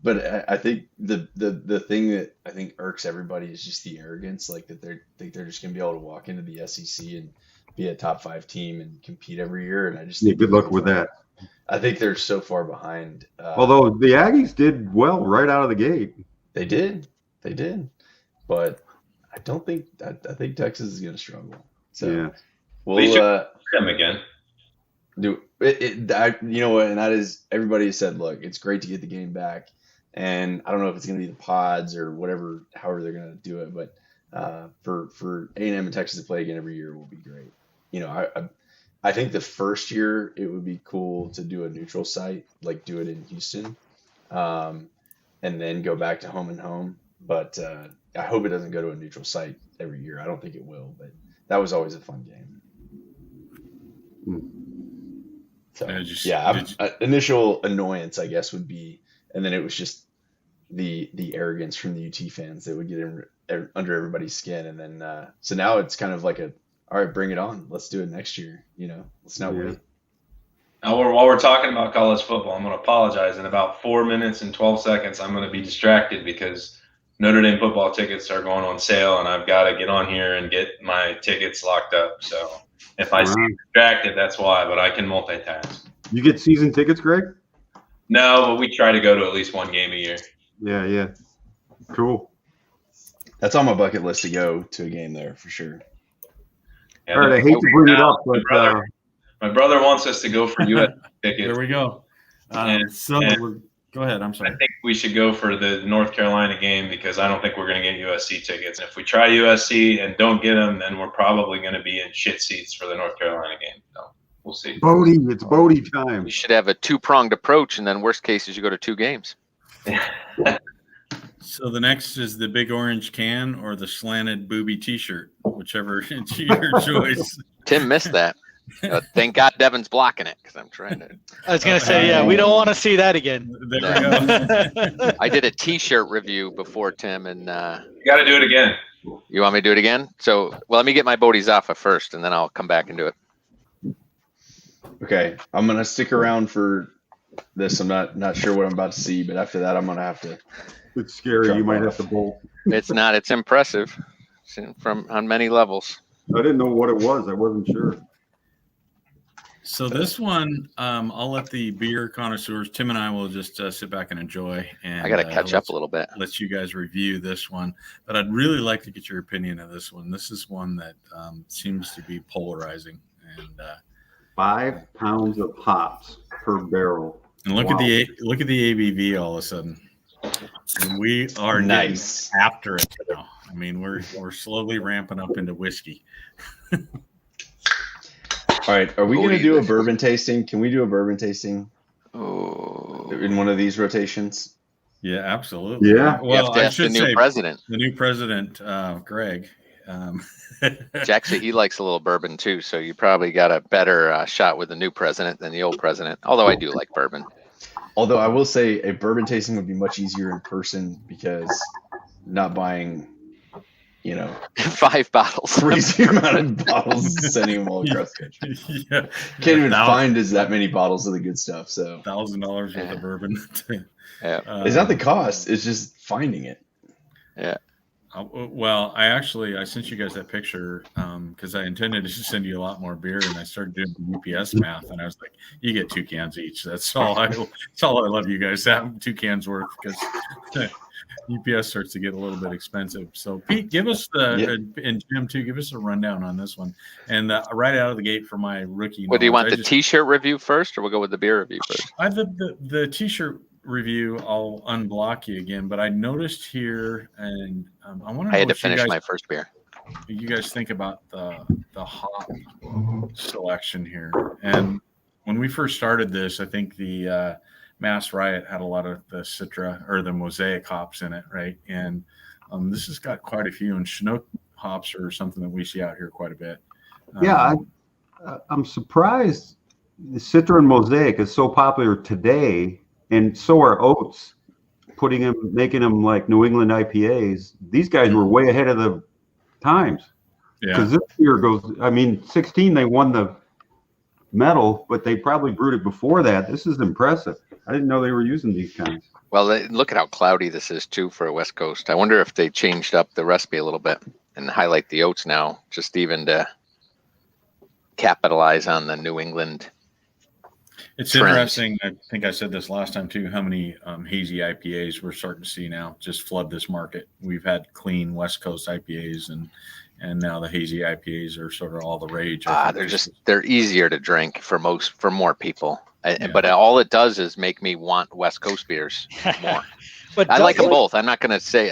but I think the thing that I think irks everybody is just the arrogance, like that they're just going to be able to walk into the SEC and be a top 5 team and compete every year. And I just think good luck with that. I think they're so far behind. Although the Aggies did well right out of the gate. They did. But I don't think I think Texas is going to struggle. So we'll them again. Do it. You know what? And that is, everybody said, look, it's great to get the game back. And I don't know if it's going to be the pods or whatever, however they're going to do it. But for A&M and Texas to play again every year will be great. I think the first year it would be cool to do a neutral site, like do it in Houston, and then go back to home and home. But I hope it doesn't go to a neutral site every year. I don't think it will, but that was always a fun game. So initial annoyance, I guess, would be, and then it was just the arrogance from the UT fans that would get under everybody's skin, and then so now it's kind of like all right, bring it on. Let's do it next year. Let's not wait. Now, while we're talking about college football, I'm going to apologize. In about 4 minutes and 12 seconds, I'm going to be distracted because Notre Dame football tickets are going on sale, and I've got to get on here and get my tickets locked up. So if I seem distracted, that's why, but I can multitask. You get season tickets, Greg? No, but we try to go to at least one game a year. Yeah. Cool. That's on my bucket list to go to a game there for sure. Yeah, all right, I hate to bring it up, but my brother wants us to go for U.S. tickets. There we go. Go ahead. I'm sorry. I think we should go for the North Carolina game because I don't think we're going to get USC tickets. And if we try USC and don't get them, then we're probably going to be in shit seats for the North Carolina game. So we'll see. It's Bodie time. You should have a 2-pronged approach, and then worst case is you go to 2 games. So the next is the big orange can or the slanted booby T-shirt, whichever it's your choice. Tim missed that. Thank God Devin's blocking it because I'm trying to. I was gonna say, yeah, we don't want to see that again. There we go. I did a T-shirt review before, Tim, and You got to do it again. you want me to do it again? So, well, let me get my Bodhisattva first, and then I'll come back and do it. Okay, I'm gonna stick around for this. I'm not sure what I'm about to see, but after that, I'm gonna have to. It's scary. You Jump might off. have to bolt. It's not. It's impressive, from on many levels. I didn't know what it was. I wasn't sure. So this one, I'll let the beer connoisseurs, Tim and I will just sit back and enjoy. And I got to catch up a little bit. Let you guys review this one, but I'd really like to get your opinion of this one. This is one that seems to be polarizing, and 5 pounds of hops per barrel. and look at the ABV all of a sudden. And we are Nice. getting after it now. I mean, we're slowly ramping up into whiskey. All right, are we gonna do a bourbon tasting? Can we do a bourbon tasting Oh, in one of these rotations? Yeah, absolutely. Yeah. you have Well, to I ask the should new say president. the new president, Greg. Actually, he likes a little bourbon too, so you probably got a better shot with the new president than the old president. Although I do like bourbon. Although I will say a bourbon tasting would be much easier in person because not buying, 5 bottles. crazy amount of bottles, sending them all across the country. Yeah, Can't even find that many bottles of the good stuff. So $1,000 worth of bourbon. Yeah. it's not the cost; it's just finding it. Yeah. Well, I sent you guys that picture because I intended to send you a lot more beer, and I started doing the UPS math, and I was like, "You get 2 cans each." That's all I love you guys to have 2 cans worth because UPS starts to get a little bit expensive. So Pete, give us and Jim too, give us a rundown on this one, and right out of the gate for my rookie. Well, do you want the T-shirt review first, or we'll go with the beer review first? I the T-shirt review. I'll unblock you again, but I noticed here, and I want to. I had to finish my first beer. You guys think about the hop selection here, and when we first started this, I think the Mass Riot had a lot of the Citra or the Mosaic hops in it, right? And this has got quite a few, and Chinook hops are something that we see out here quite a bit. Yeah, I'm surprised the Citra and Mosaic is so popular today, and so are oats. Making them like New England IPAs. These guys were way ahead of the times. Yeah. Because this year 16 they won the medal, but they probably brewed it before that. This is impressive. I didn't know they were using these kinds. Well, look at how cloudy this is too for a West Coast. I wonder if they changed up the recipe a little bit and highlight the oats now, just even to capitalize on the New England. It's trend. interesting. I think I said this last time too. How many hazy IPAs we're starting to see now just flood this market. We've had clean West Coast IPAs, and now the hazy IPAs are sort of all the rage. They're easier to drink for more people. But all it does is make me want West Coast beers more. But I like them both. I'm not going to say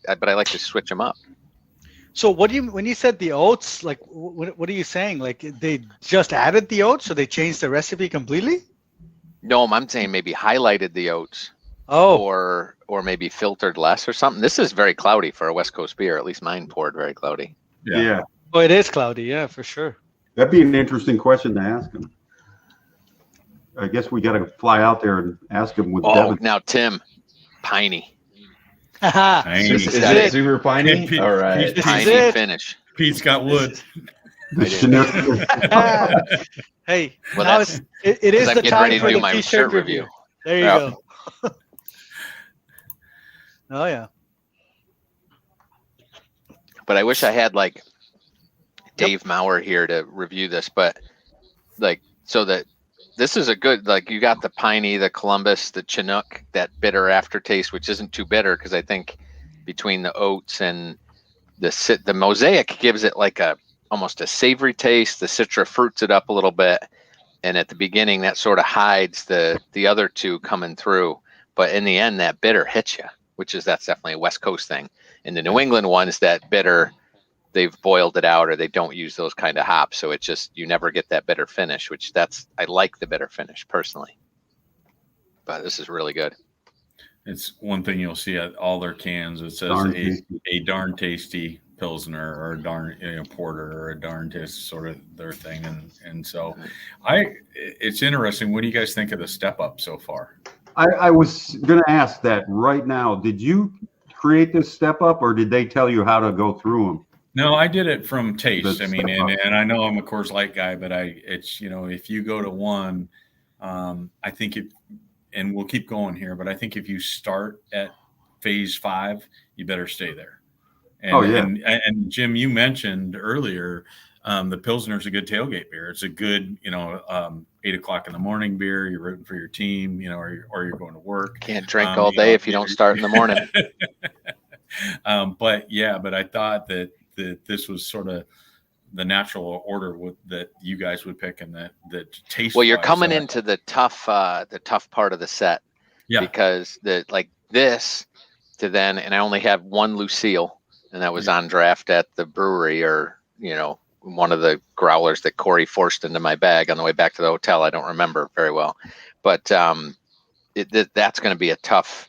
but I like to switch them up. So when you said the oats, like what are you saying? Like they just added the oats, so they changed the recipe completely? No, I'm saying maybe highlighted the oats. Oh, Or maybe filtered less or something. This is very cloudy for a West Coast beer. At least mine poured very cloudy. Yeah. Oh, it is cloudy. Yeah, for sure. That'd be an interesting question to ask them. I guess we got to fly out there and ask them with Devin. Now Tim, piney. Piney. Is it super piney? All right. Piney finish. Pete's got wood. The Chinook. Hey, Well, now that's it is I'm the getting time ready to for do the my T-shirt shirt review. review. There you Yeah. go. Oh yeah. But I wish I had like Dave Maurer here to review this, but so that this is a good, you got the piney, the Columbus, the Chinook, that bitter aftertaste, which isn't too bitter because I think between the oats and the Mosaic gives it almost a savory taste. The Citra fruits it up a little bit, and at the beginning that sort of hides the other two coming through. But in the end, that bitter hits you, that's definitely a West Coast thing. And the New England one is that bitter. They've boiled it out, or they don't use those kind of hops, so it just you never get that bitter finish. I like the bitter finish personally, but this is really good. It's one thing you'll see at all their cans. It says Darn a tasty. darn tasty Pilsner or a darn porter or a darn taste, sort of their thing. And so it's interesting. What do you guys think of the step up so far? I was going to ask that right now. Did you create this step up, or did they tell you how to go through them? No, I did it from taste. The I mean, step up. and I know I'm a Coors Light guy, but it's if you go to one, I think and we'll keep going here, but I think if you start at phase 5, you better stay there. And, and Jim, you mentioned earlier, the Pilsner's a good tailgate beer. It's a good, 8 o'clock in the morning beer. You're rooting for your team, or you're going to work. Can't drink all day if you don't start in the morning. But I thought that this was sort of the natural order that you guys would pick, and that taste. Well, you're coming into the tough part of the set, because this to then, and I only have one Lucille, and that was on draft at the brewery, or one of the growlers that Corey forced into my bag on the way back to the hotel. I don't remember very well, but that's going to be a tough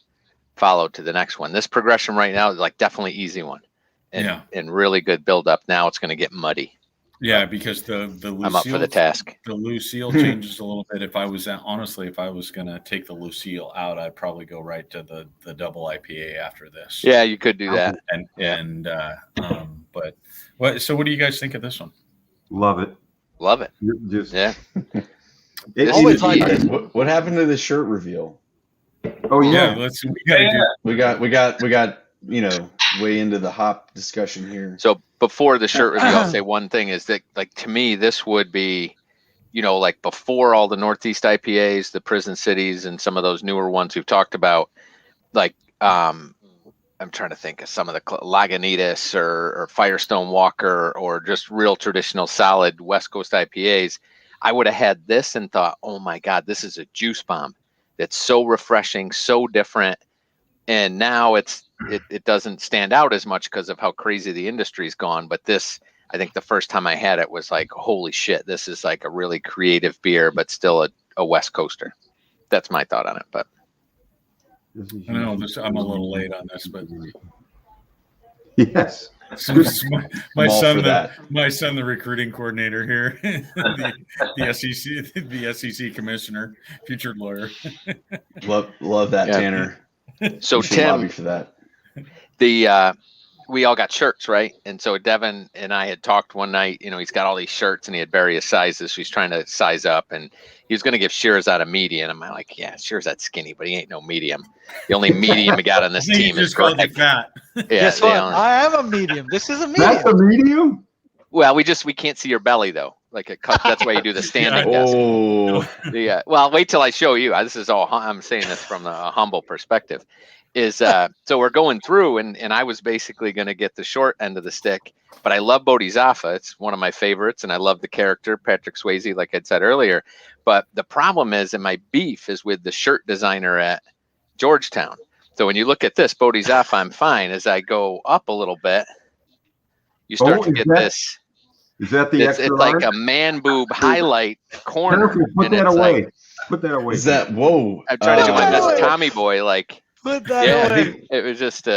follow to the next one. This progression right now is definitely easy one. And really good build up. Now it's going to get muddy. Yeah, because the Lucille, I'm up for the task. The Lucille changes a little bit. If I was going to take the Lucille out, I'd probably go right to the double IPA after this. Yeah, you could do that. But what do you guys think of this one? Love it. What happened to the shirt reveal? Oh yeah, we got way into the hop discussion here. So before the shirt review, I'll say one thing is that, to me, this would be, before all the Northeast IPAs, the Prison Cities, and some of those newer ones we've talked about, I'm trying to think of some of the Lagunitas or Firestone Walker, or just real traditional solid West Coast IPAs. I would have had this and thought, oh my God, this is a juice bomb. That's so refreshing, so different. And now it doesn't stand out as much because of how crazy the industry's gone. But this, I think the first time I had it was like, holy shit, this is like a really creative beer, but still a West Coaster. That's my thought on it. But I know I'm a little late on this, but yes. My son, the recruiting coordinator here, the SEC commissioner, future lawyer. Love that, Tanner. So Tim, for that. We all got shirts, right? And so Devin and I had talked one night. He's got all these shirts and he had various sizes. So he's trying to size up, and he was going to give Shirzad a medium. I'm like, yeah, Shirzad's skinny, but he ain't no medium. The only medium he got on this team is Greg. Fat. Yeah, guess what? I am a medium. This is a medium. That's a medium? Well, we can't see your belly though. That's why you do the standing desk. Oh. Yeah. Well, wait till I show you. This is all. I'm saying this from a humble perspective. So we're going through, and I was basically going to get the short end of the stick, but I love Bodhisattva. It's one of my favorites, and I love the character, Patrick Swayze, like I'd said earlier. But the problem is, and my beef is with the shirt designer at Georgetown. So when you look at this, Bodhisattva, I'm fine. As I go up a little bit, you start to get this. Is that the extra it's like a man boob highlight corner. Put that away. Put that away. Is that, whoa. I'm trying to do my best Tommy Boy, Put that away. It was just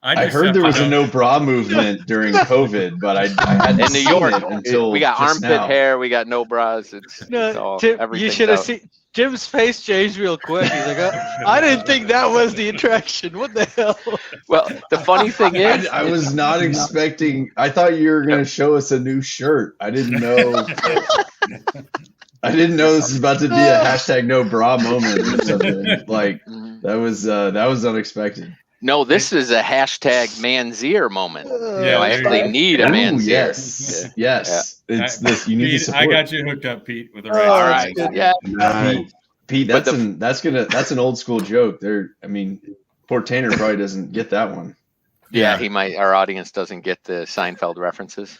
I heard there was a no bra movement during COVID, but I hadn't in New York it until we got armpit hair, we got no bras. It's all, Tim, you should have seen Jim's face changed real quick. He's like, I didn't think that was the attraction. What the hell? Well, the funny thing is, I was not expecting. I thought you were going to show us a new shirt. I didn't know. I didn't know this was about to be a hashtag no bra moment or something. That was unexpected. No, this is a hashtag man's-ear moment. I actually need a man's ear. Yes. Yes. It's this. You need to support. I got you hooked up, Pete, with the right. All right. Yeah. Pete, that's an old school joke. Poor Tanner probably doesn't get that one. Yeah, he might. Our audience doesn't get the Seinfeld references.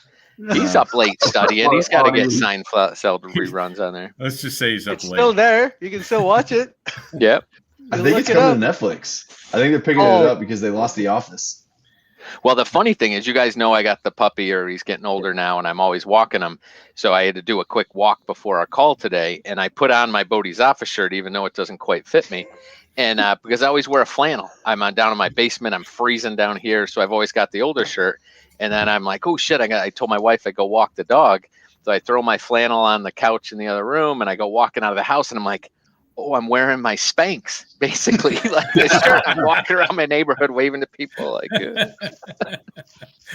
He's up late studying. He's got to get Seinfeld reruns on there. Let's just say he's up late. Still there. You can still watch it. Yep. I think it's coming to Netflix. I think they're picking it up because they lost The Office. Well, the funny thing is, you guys know I got the puppy, or he's getting older now, and I'm always walking him. So I had to do a quick walk before our call today, and I put on my Bodhisattva shirt, even though it doesn't quite fit me. And because I always wear a flannel, I'm down in my basement. I'm freezing down here, so I've always got the older shirt. And then I'm like, oh shit! I told my wife I go walk the dog, so I throw my flannel on the couch in the other room, and I go walking out of the house, and I'm like, oh, I'm wearing my Spanx, basically, like this shirt. I'm walking around my neighborhood waving to people like.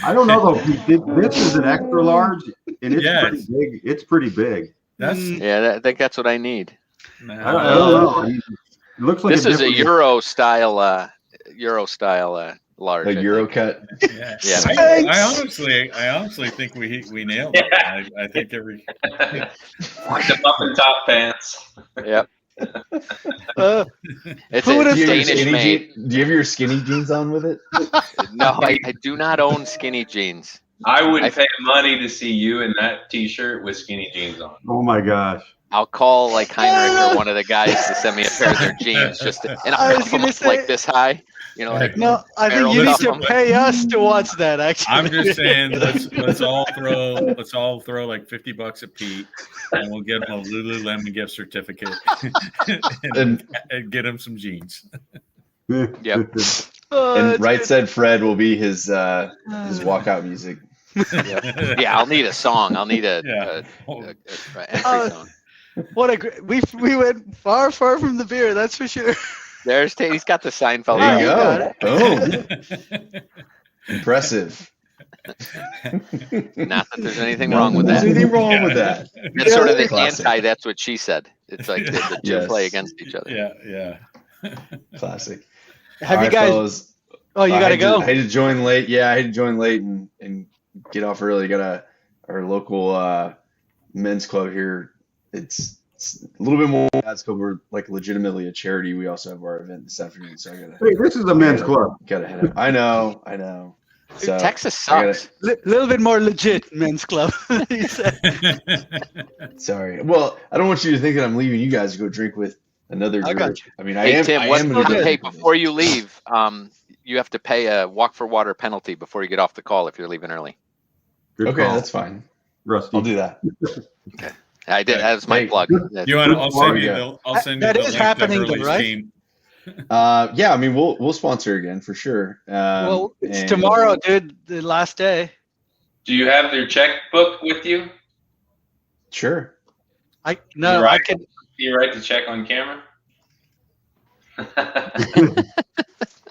I don't know though. This is an extra large, and it's Yeah, pretty big. It's pretty big. That's Yeah, I think that's what I need. I don't know. I mean, it looks like This is a different- Euro style large. A Euro cut. Yeah. Yeah. I honestly think we nailed it. I think every The muffin top pants. Yep. It's Who a would've- Do you, have your Danish skinny made. do you have your skinny jeans on with it? No, I do not own skinny jeans. I would pay money to see you in that T-shirt with skinny jeans on. Oh my gosh. I'll call like Heinrich or one of the guys to send me a pair of their jeans and I I'll was cuff them gonna up say- like this high. You know, like No, I think barrel you need cuff to them. pay us to watch that. Actually, I'm just saying let's all throw like $50 at Pete, and we'll get him a Lululemon gift certificate and get him some jeans. Yep. And Right Said Fred will be his walkout music. Yeah, I'll need a song. I'll need a entry song. What a great! We went far from the beer. That's for sure. There's he's got the Seinfeld. There you got go. Boom. Impressive. Not that there's anything wrong with that. Anything wrong with that? That's sort of the Classic. anti. That's what she said. It's like the two Yes. play against each other. Yeah. Classic. Have All you right, guys? fellas. Oh, you I gotta had go. I had to join late. Yeah, I had to join late and get off early. Got our local men's club here. It's a little bit more. That's because we're like legitimately a charity. We also have our event this afternoon, so I gotta. Hey, this is a men's club. Gotta head out. I know. Dude, So, Texas I gotta- sucks. Little bit more legit men's club. He said. Sorry. Well, I don't want you to think that I'm leaving you guys to go drink with another I group. got you. I mean, Hey Tim, gonna go- before you leave, you have to pay a walk for water penalty before you get off the call if you're leaving early. Good Okay, call. that's fine. Rusty. I'll do that. I did. That was my Hey, plug. You want? I'll send you Yeah. the. I'll send you That the is link happening to though, Hurley's right? team. Yeah, I mean, we'll sponsor again for sure. Well, it's and- tomorrow, dude. The last day. Do you have their checkbook with you? Sure. I Right. can. Do you write the check on camera?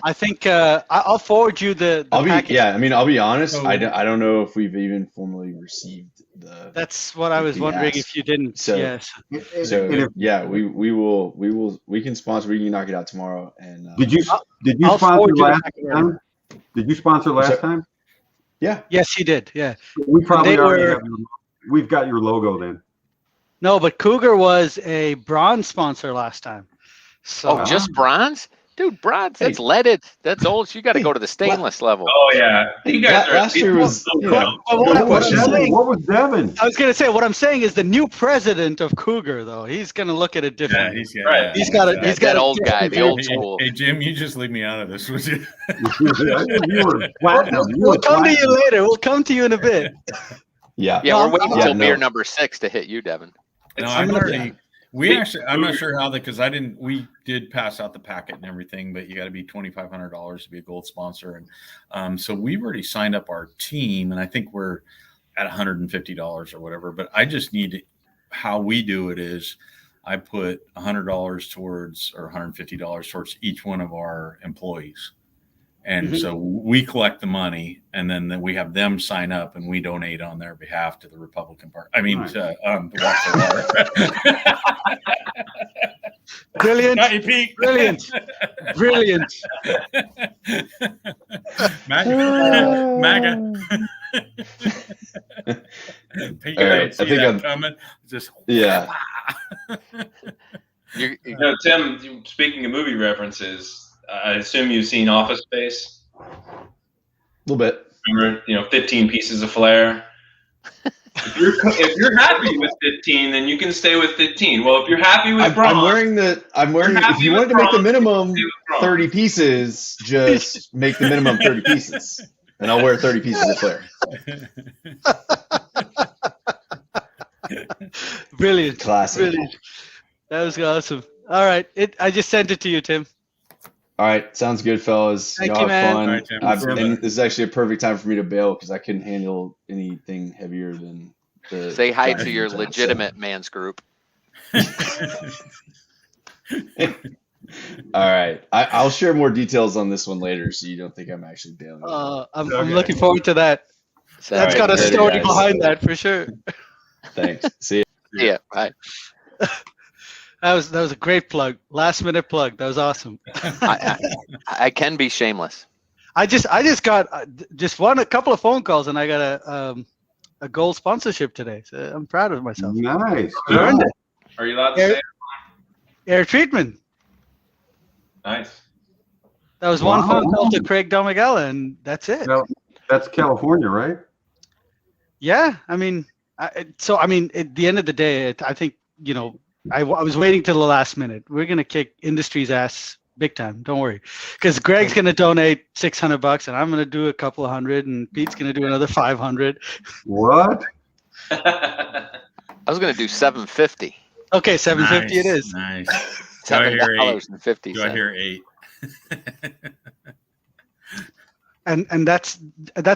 I think I'll forward you the package. I mean, I'll be honest. So- I don't know if we've even formally received the. That's what I was We wondering asked. if you didn't. So- Yes. So And if- yeah, we can sponsor. We can knock it out tomorrow. And Did you I'll sponsor forward you the last package. time? Did you sponsor last time? Yeah. Yes, he did. Yeah. We probably They already were- have we've got your logo then. No, but Cougar was a bronze sponsor last time. So Oh, just bronze? Dude, bronze, that's Hey. leaded. That's old. You got to go to the stainless level. Oh yeah, you guys are Last year was. You know, Well, good what question. I'm saying- What was Devin? I was gonna say what I'm saying is the new president of Cougar, though he's gonna look at it Yeah, differently. Right. He's got a That- he's got that a old guy, the different- old school. Hey Jim, you just leave me out of this, would you? I think you were platinum. You We'll were come to you platinum. later. We'll come to you in a bit. Yeah. Yeah, we're waiting Yeah, until no. beer number 6 to hit you, Devin. No, I'm I'm gonna- already. I'm not sure how because we did pass out the packet and everything, but you got to be $2,500 to be a gold sponsor, and so we've already signed up our team, and I think we're at $150 or whatever. But I just need how we do it is I put $100 towards or $150 towards each one of our employees. And so we collect the money, and then we have them sign up, and we donate on their behalf to the Republican Party. I mean, Nice. to Walk for Water. Brilliant, Got you, Pete. brilliant, brilliant. MAGA. Pete, All right, don't see I think that I'm- coming. Just Yeah. You, You know, Tim, speaking of movie references, I assume you've seen Office Space. A little bit. Remember, 15 pieces of flair. If you're happy with 15, then you can stay with 15. Well, if you're happy with I'm bronze, wearing the. If happy you with wanted to make the bronze, minimum stay with bronze. 30 pieces, just make the minimum 30 pieces, and I'll wear 30 pieces of flair. Brilliant. Classic. Brilliant. That was awesome. All right. I just sent it to you, Tim. All right, sounds good, fellas. Thank Y'all you, have man. fun. All right, Tim. And this is actually a perfect time for me to bail because I couldn't handle anything heavier than the. Say hi to driving your time, so. legitimate man's group. All right, I'll share more details on this one later, so you don't think I'm actually bailing. I'm Okay. looking forward to that. That's got a Later, story guys. behind that for sure. Thanks. See ya. Yeah, bye. That was a great plug. Last minute plug. That was awesome. I can be shameless. I just got a couple of phone calls and I got a gold sponsorship today. So I'm proud of myself. Nice. I earned it. Are you allowed to say it? Air treatment. Nice. That was one Wow. phone call to Craig Domagala, and that's it. Now, that's California, right? Yeah, I mean, at the end of the day, I think I was waiting till the last minute. We're gonna kick industry's ass big time. Don't worry, because Greg's gonna donate $600, and I'm gonna do a couple of hundred, and Pete's gonna do another 500. What? I was going to do $750. Okay, $750 it is. Nice. Do I hear $7.50. Do I hear 8? And that's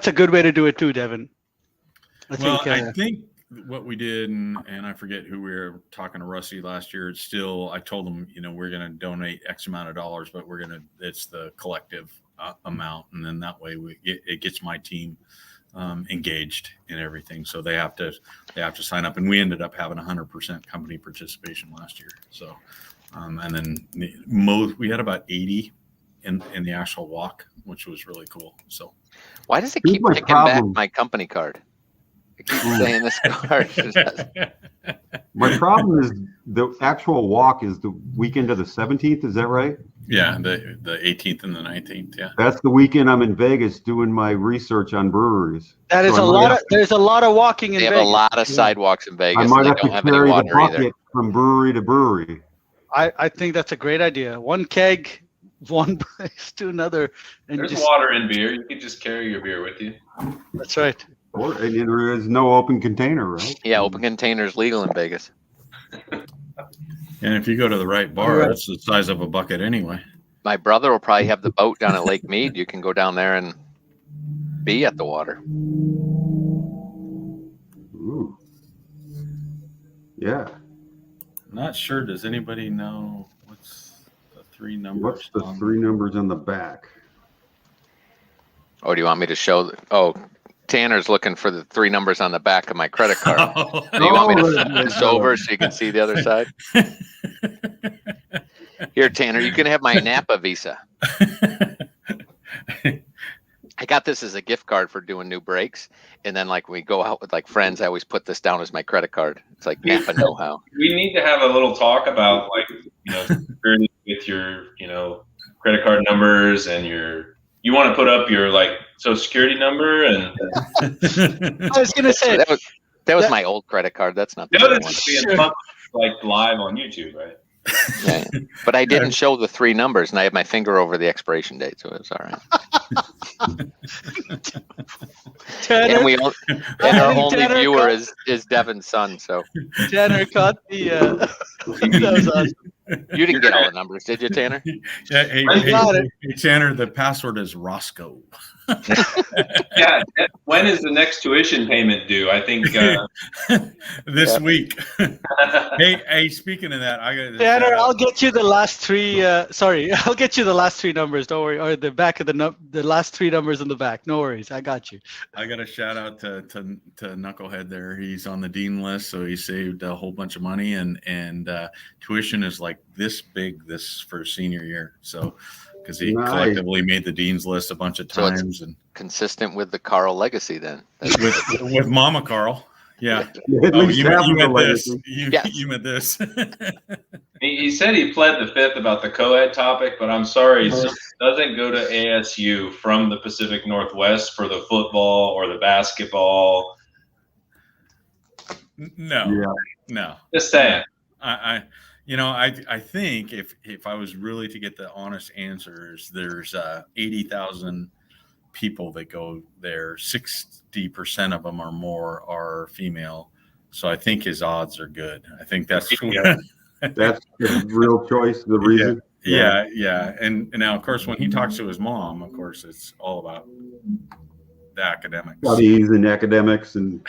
a good way to do it too, Devin. I think what we did, and I forget who we were talking to Rusty last year. It's still, I told them, we're going to donate X amount of dollars, but it's the collective amount, and then that way it gets my team engaged in everything. So they have to sign up, and we ended up having 100% company participation last year. So, and then we had about 80 in the actual walk, which was really cool. So, why does it keep picking back my company card? It keeps saying this card. My problem is the actual walk is the weekend of the 17th. Is that right? Yeah, the 18th and the 19th. Yeah, that's the weekend I'm in Vegas doing my research on breweries. That is there's a lot of walking in Vegas. They have a lot of sidewalks in Vegas. I might and they have don't to have carry any the water bucket either. from brewery to brewery. I think that's a great idea. One keg, one place to another. And there's water in beer. You can just carry your beer with you. That's right. And there is no open container, right? Yeah, open container is legal in Vegas. And if you go to the right bar, it's the size of a bucket anyway. My brother will probably have the boat down at Lake Mead. You can go down there and be at the water. Ooh. Yeah. Not sure. Does anybody know what's the 3 numbers? What's the 3 numbers on the back? Oh, do you want me to show? Tanner's looking for the 3 numbers on the back of my credit card. Do you want me to flip this over so you can see the other side? Here, Tanner, you can have my Napa Visa. I got this as a gift card for doing new breaks. And then like we go out with like friends, I always put this down as my credit card. It's like Napa know-how. We need to have a little talk about with your, credit card numbers and you want to put up your social security number and I was going to say that was my old credit card. That's not the other one. being published, live on YouTube, right? Yeah. But I didn't show the 3 numbers, and I had my finger over the expiration date, so it was all right. Tanner, and our only viewer is Devin's son. So Tanner caught the. That was awesome. You didn't get all the numbers, did you, Tanner? Yeah, hey, Tanner, the password is Roscoe. Yeah. When is the next tuition payment due? I think this week. hey, speaking of that, I got Tanner. I'll get you the last 3. I'll get you the last 3 numbers. Don't worry, or the back of the last 3 numbers in the back. No worries, I got you. I got a shout out to Knucklehead there. He's on the dean list, so he saved a whole bunch of money, and tuition is like this big for senior year. So. Because he collectively made the dean's list a bunch of times, and consistent with the Carl legacy. Then with Mama Carl, yeah. You meant this. He said he pled the 5th about the co-ed topic, but I'm sorry, someone doesn't go to ASU from the Pacific Northwest for the football or the basketball. No. Just saying. I think if I was really to get the honest answers, there's 80,000 people that go there. 60% of them or more are female. So I think his odds are good. I think that's that's the real choice. The reason. Yeah. And now, of course, when he talks to his mom, of course, it's all about the academics. Studies and academics and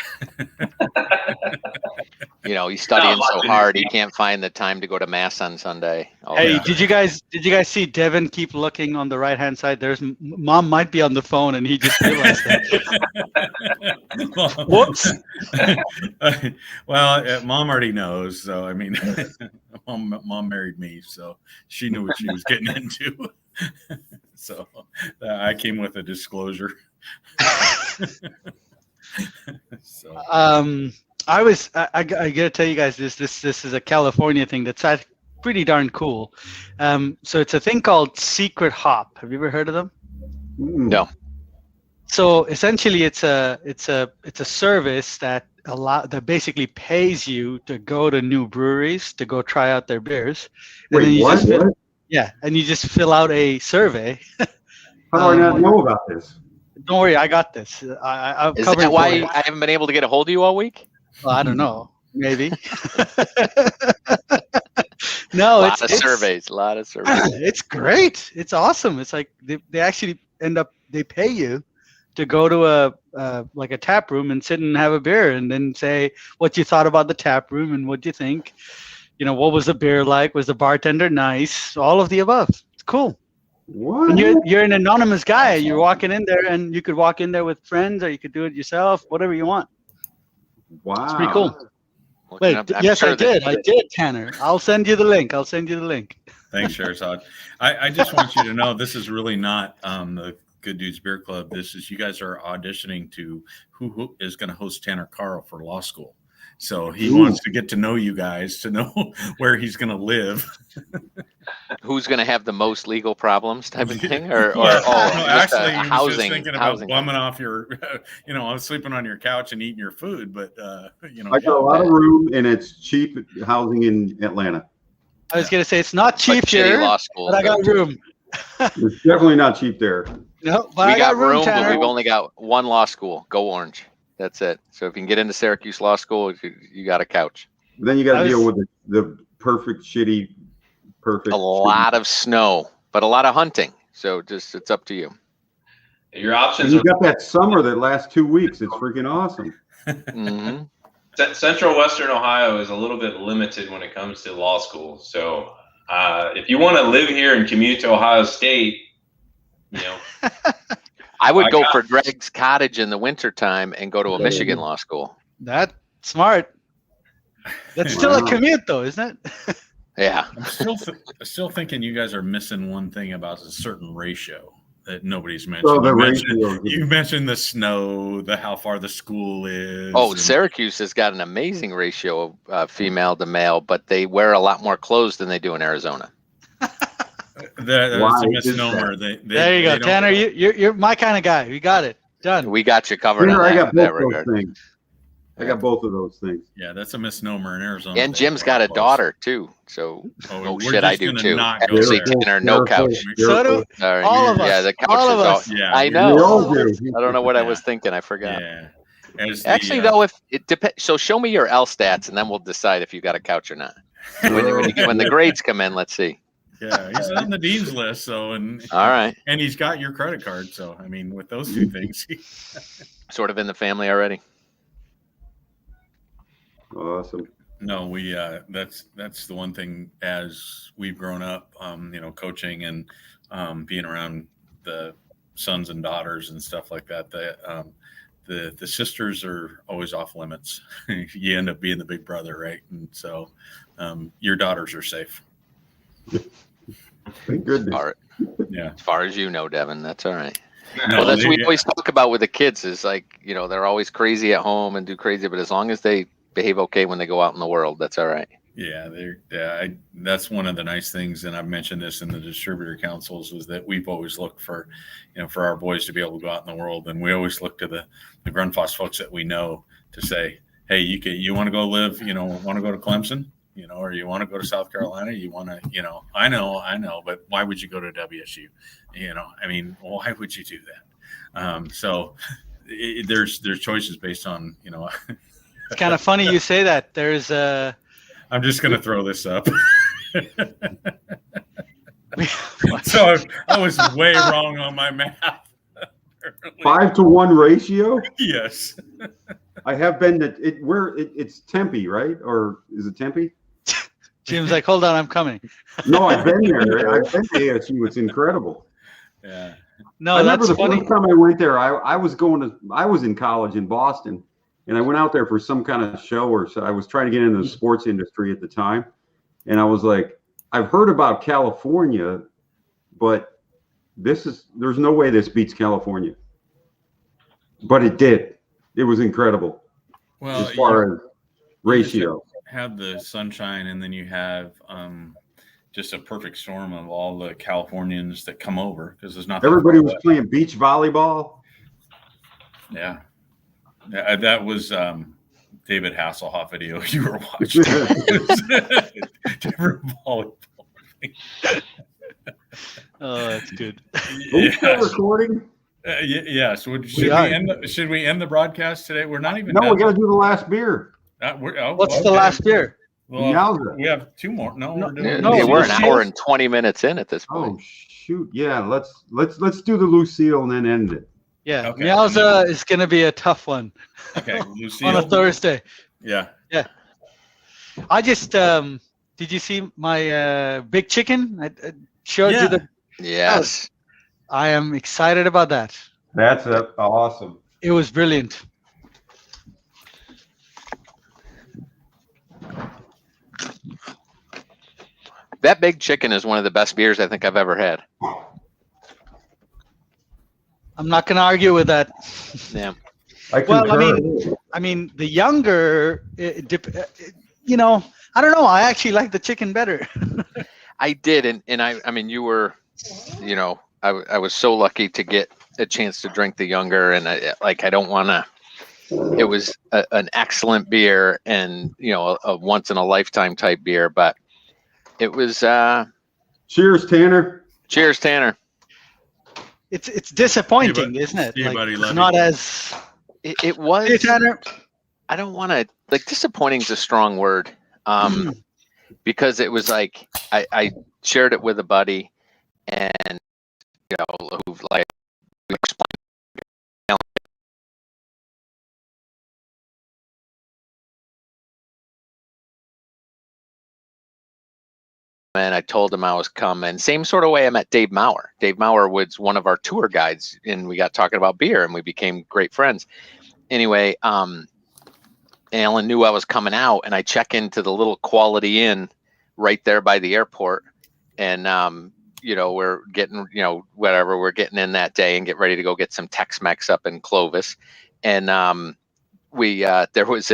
He's studying so hard he can't find the time to go to mass on Sunday. Hey, did you guys see Devin keep looking on the right hand side? There's mom might be on the phone and he just realized that. Whoops. Well, mom already knows. So I mean, mom married me, so she knew what she was getting into. So I came with a disclosure. So. I gotta tell you guys this is a California thing that's pretty darn cool. So it's a thing called Secret Hop. Have you ever heard of them? No. So essentially, it's a service that basically pays you to go to new breweries to go try out their beers. And wait, what? Yeah, and you just fill out a survey. How do I not know about this? Don't worry, I got this. I'm Is covering that why for I haven't been able to get a hold of you all week? Well, I don't know. Maybe. A No, lot of surveys. It's great. It's awesome. It's like they actually they pay you to go to a tap room and sit and have a beer and then say what you thought about the tap room and what you think. What was the beer like? Was the bartender nice? All of the above. It's cool. What? And you're an anonymous guy. You're walking in there, and you could walk in there with friends, or you could do it yourself. Whatever you want. Wow. It's pretty cool. Wait, yes, I did, Tanner. I'll send you the link. Thanks, Sherzad. I just want you to know this is really not the Good Dudes Beer Club. This is you guys are auditioning to who is going to host Tanner Carl for law school. So he wants to get to know you guys, to know where he's going to live. Who's going to have the most legal problems type of thing? Actually, he was housing, just thinking about bumming off your, I was sleeping on your couch and eating your food, but, I got a lot of room and it's cheap housing in Atlanta. I was going to say, it's not cheap here, law school, but I got room. It's definitely not cheap there. No, but we I got room, but we've only got one law school. Go Orange. That's it. So if you can get into Syracuse Law School, you got a couch. Then you got to deal with the perfect. A lot of snow, but a lot of hunting. So it's up to you. Your options you got that summer that lasts 2 weeks. It's freaking awesome. Mm-hmm. Central Western Ohio is a little bit limited when it comes to law school. So if you want to live here and commute to Ohio State, I would go for Greg's Cottage in the wintertime and go to a Michigan law school. That's smart. That's still a commute, though, isn't it? Yeah. I'm still thinking you guys are missing one thing about a certain ratio that nobody's mentioned. You mentioned the snow, how far the school is. Oh, Syracuse has got an amazing ratio of female to male, but they wear a lot more clothes than they do in Arizona. That's a misnomer. There you go, Tanner. You're my kind of guy. We got it done. We got you covered. Tanner, on that, I got both those things. I got both of those things. Yeah, that's a misnomer in Arizona. And Jim's got a daughter too. So I do too. Actually, Tanner, no couch. So do all of us. Yeah, the couch all is of us. all. Yeah, I know. I don't know what I was thinking. I forgot. Yeah. Actually, though, if it depends. So show me your L stats, and then we'll decide if you got a couch or not. When the grades come in, let's see. Yeah, he's on the dean's list. So all right, and he's got your credit card. So I mean, with those two things, sort of in the family already. Awesome. No, we that's the one thing as we've grown up, coaching and being around the sons and daughters and stuff like that. The sisters are always off limits. You end up being the big brother, right? And so your daughters are safe. Thank goodness. As far as you know, Devin, that's all right. No, well, that's what we always talk about with the kids is like, they're always crazy at home and do crazy, but as long as they behave okay when they go out in the world, that's all right. Yeah, that's one of the nice things, and I've mentioned this in the distributor councils, is that we've always looked for, for our boys to be able to go out in the world, and we always look to the Grundfos folks that we know to say, hey, you want to go live, want to go to Clemson, or you want to go to South Carolina, you want to, I know, but why would you go to WSU? Why would you do that? So there's choices based on, It's kind of funny you say that. There's I'm just going to throw this up. So I was way wrong on my math. 5-to-1 ratio. Yes. I have been to it. It's Tempe, right? Or is it Tempe? Jim's like, hold on, I'm coming. No, I've been there. I've been to ASU. It's incredible. Yeah. No, I remember that's the funny. first time I went there. I was in college in Boston, and I went out there for some kind of show or so. I was trying to get into the sports industry at the time, and I was like, I've heard about California, but there's no way this beats California. But it did. It was incredible. Well, as far as ratio. Have the sunshine, and then you have just a perfect storm of all the Californians that come over because there's not. Everybody was playing beach volleyball. Yeah, that was David Hasselhoff video you were watching. Different volleyball. Oh, that's good. Are we still recording? Yes. Should we end the broadcast today? We're not even. No, we got to do the last beer. What's the last beer? Well, we have two more. No, we're an hour and 20 minutes in at this point. Oh shoot! Yeah, let's do the Lucille and then end it. Yeah, okay. Meowza is going to be a tough one. Okay, Lucille. On a Thursday. Yeah. Yeah. I just did you see my big chicken? I showed you the. Yes. I am excited about that. That's awesome. It was brilliant. That big chicken is one of the best beers I think I've ever had. I'm not going to argue with that. Yeah. I mean, the younger, I don't know. I actually like the chicken better. I did, and I mean, you were, I was so lucky to get a chance to drink the younger, and I don't want to. It was an excellent beer, and a once in a lifetime type beer, but it was. Cheers, Tanner. Cheers, Tanner. It's disappointing, isn't it? It's not as. It was. Hey, Tanner. I don't want to disappointing is a strong word, because it was like I shared it with a buddy, and who we explained. And I told him I was coming. Same sort of way I met Dave Maurer. Dave Maurer was one of our tour guides, and we got talking about beer, and we became great friends. Anyway, Alan knew I was coming out, and I check into the little Quality Inn right there by the airport, and we're getting whatever we're getting in that day, and get ready to go get some Tex-Mex up in Clovis, and there was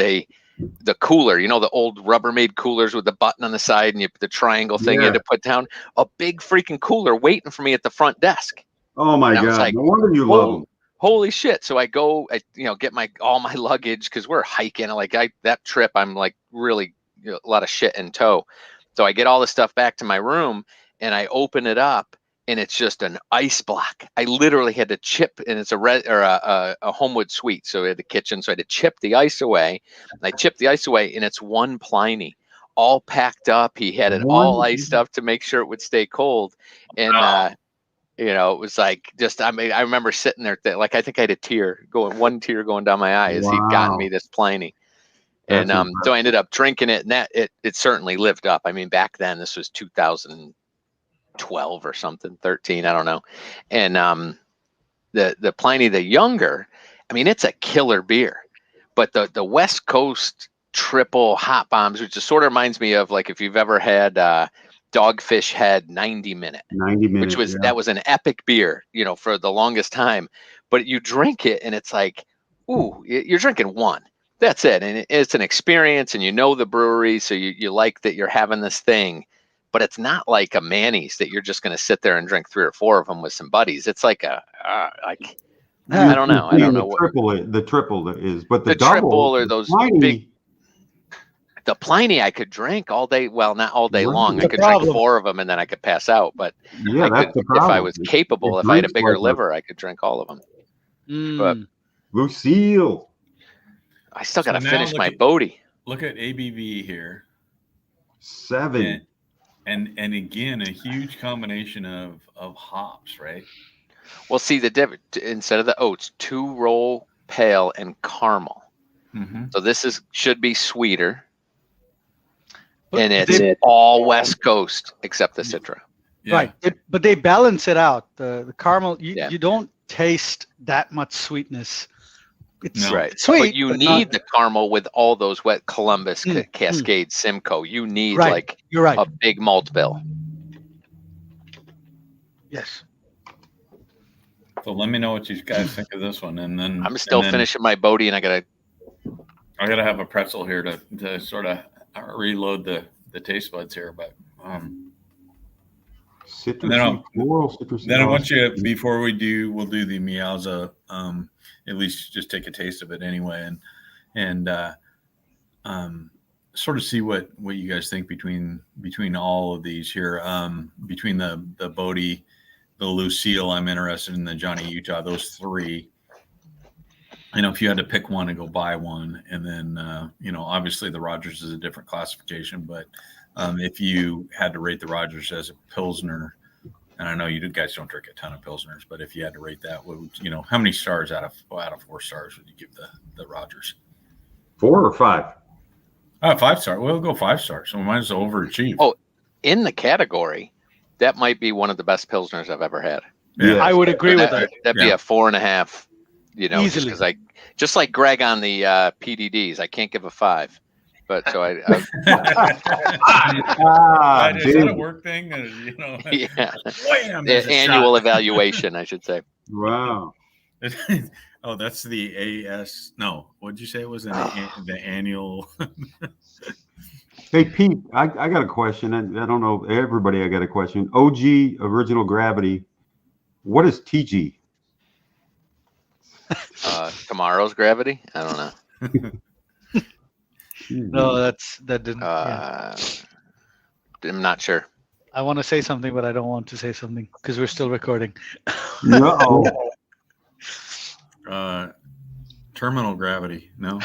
the cooler, the old Rubbermaid coolers with the button on the side and the triangle thing you had to put down, a big freaking cooler waiting for me at the front desk. Oh my God. Like, no wonder you love them. Holy shit. So I go, get all my luggage, cause we're hiking. That trip, I'm like really a lot of shit in tow. So I get all the stuff back to my room and I open it up, and it's just an ice block. I literally had to chip, and it's a Homewood suite. So we had the kitchen. So I had to chip the ice away. And I chipped the ice away, and it's one Pliny, all packed up. He had it all iced up to make sure it would stay cold. And, it was like, I remember sitting there, I think I had one tear going down my eye as he'd gotten me this Pliny. And so I ended up drinking it, and it certainly lived up. I mean, back then, this was 2012 or something, 13, I don't know. And the Pliny the Younger, I mean, it's a killer beer. But the West Coast triple hot bombs, which just sort of reminds me of like if you've ever had Dogfish Head 90 minute, which was that was an epic beer, for the longest time. But you drink it and it's like, ooh, you're drinking one. That's it. And it's an experience, and the brewery, so you like that you're having this thing. But it's not like a Manny's that you're just going to sit there and drink 3 or 4 of them with some buddies. It's like I don't know. I don't know what the triple is, but the double, triple or those Pliny, big. The Pliny I could drink all day. Well, not all day long. I could drink 4 of them and then I could pass out. But that's the problem. If I was capable, if I had a bigger liver, I could drink all of them. But Lucille, I still got to finish my Bodie. Look at ABV here. 7. And again, a huge combination of hops, right? Well, see, instead of the oats, 2-roll pale and caramel. Mm-hmm. So this should be sweeter, But and it's all West Coast except the Citra. Yeah. Right, but they balance it out. The caramel, you Yeah. don't taste that much sweetness. It's No. Right. sweet, But you need the caramel with all those wet Columbus, Cascade, Simcoe. You need right. You're right. a big malt bill. Yes. So let me know what you guys think of this one, and then I'm still finishing my Bodie, and I gotta have a pretzel here to sort of reload the taste buds here, but Citrusy, floral, citrusy. then I want you, before we'll do the Miauza, at least just take a taste of it anyway, and sort of see what you guys think between all of these here, between the Bodie, the Lucille. I'm interested in the Johnny Utah. Those three. If you had to pick one and go buy one, and then obviously the Rogers is a different classification, but if you had to rate the Rogers as a Pilsner, and I know you guys don't drink a ton of Pilsners, but if you had to rate that, what would, how many stars out of 4 stars would you give the Rogers? 4 or 5? 5 star. We'll go 5 stars. So we might as well overachieve. Oh, in the category, that might be one of the best Pilsners I've ever had. Yeah. I would agree with that. That'd be a 4.5. Easily. Just like Greg on the PDDs, I can't give a 5. But so I Is that a work thing? Yeah. Wham, The annual evaluation, I should say. Wow. Oh, that's the AS. No, what'd you say it was? The annual. Hey, Pete, I got a question. I don't know everybody. I got a question. OG Original Gravity. What is TG? Tomorrow's Gravity? I don't know. No, that didn't. I'm not sure. I want to say something, but I don't want to say something because we're still recording. No. Terminal Gravity. No.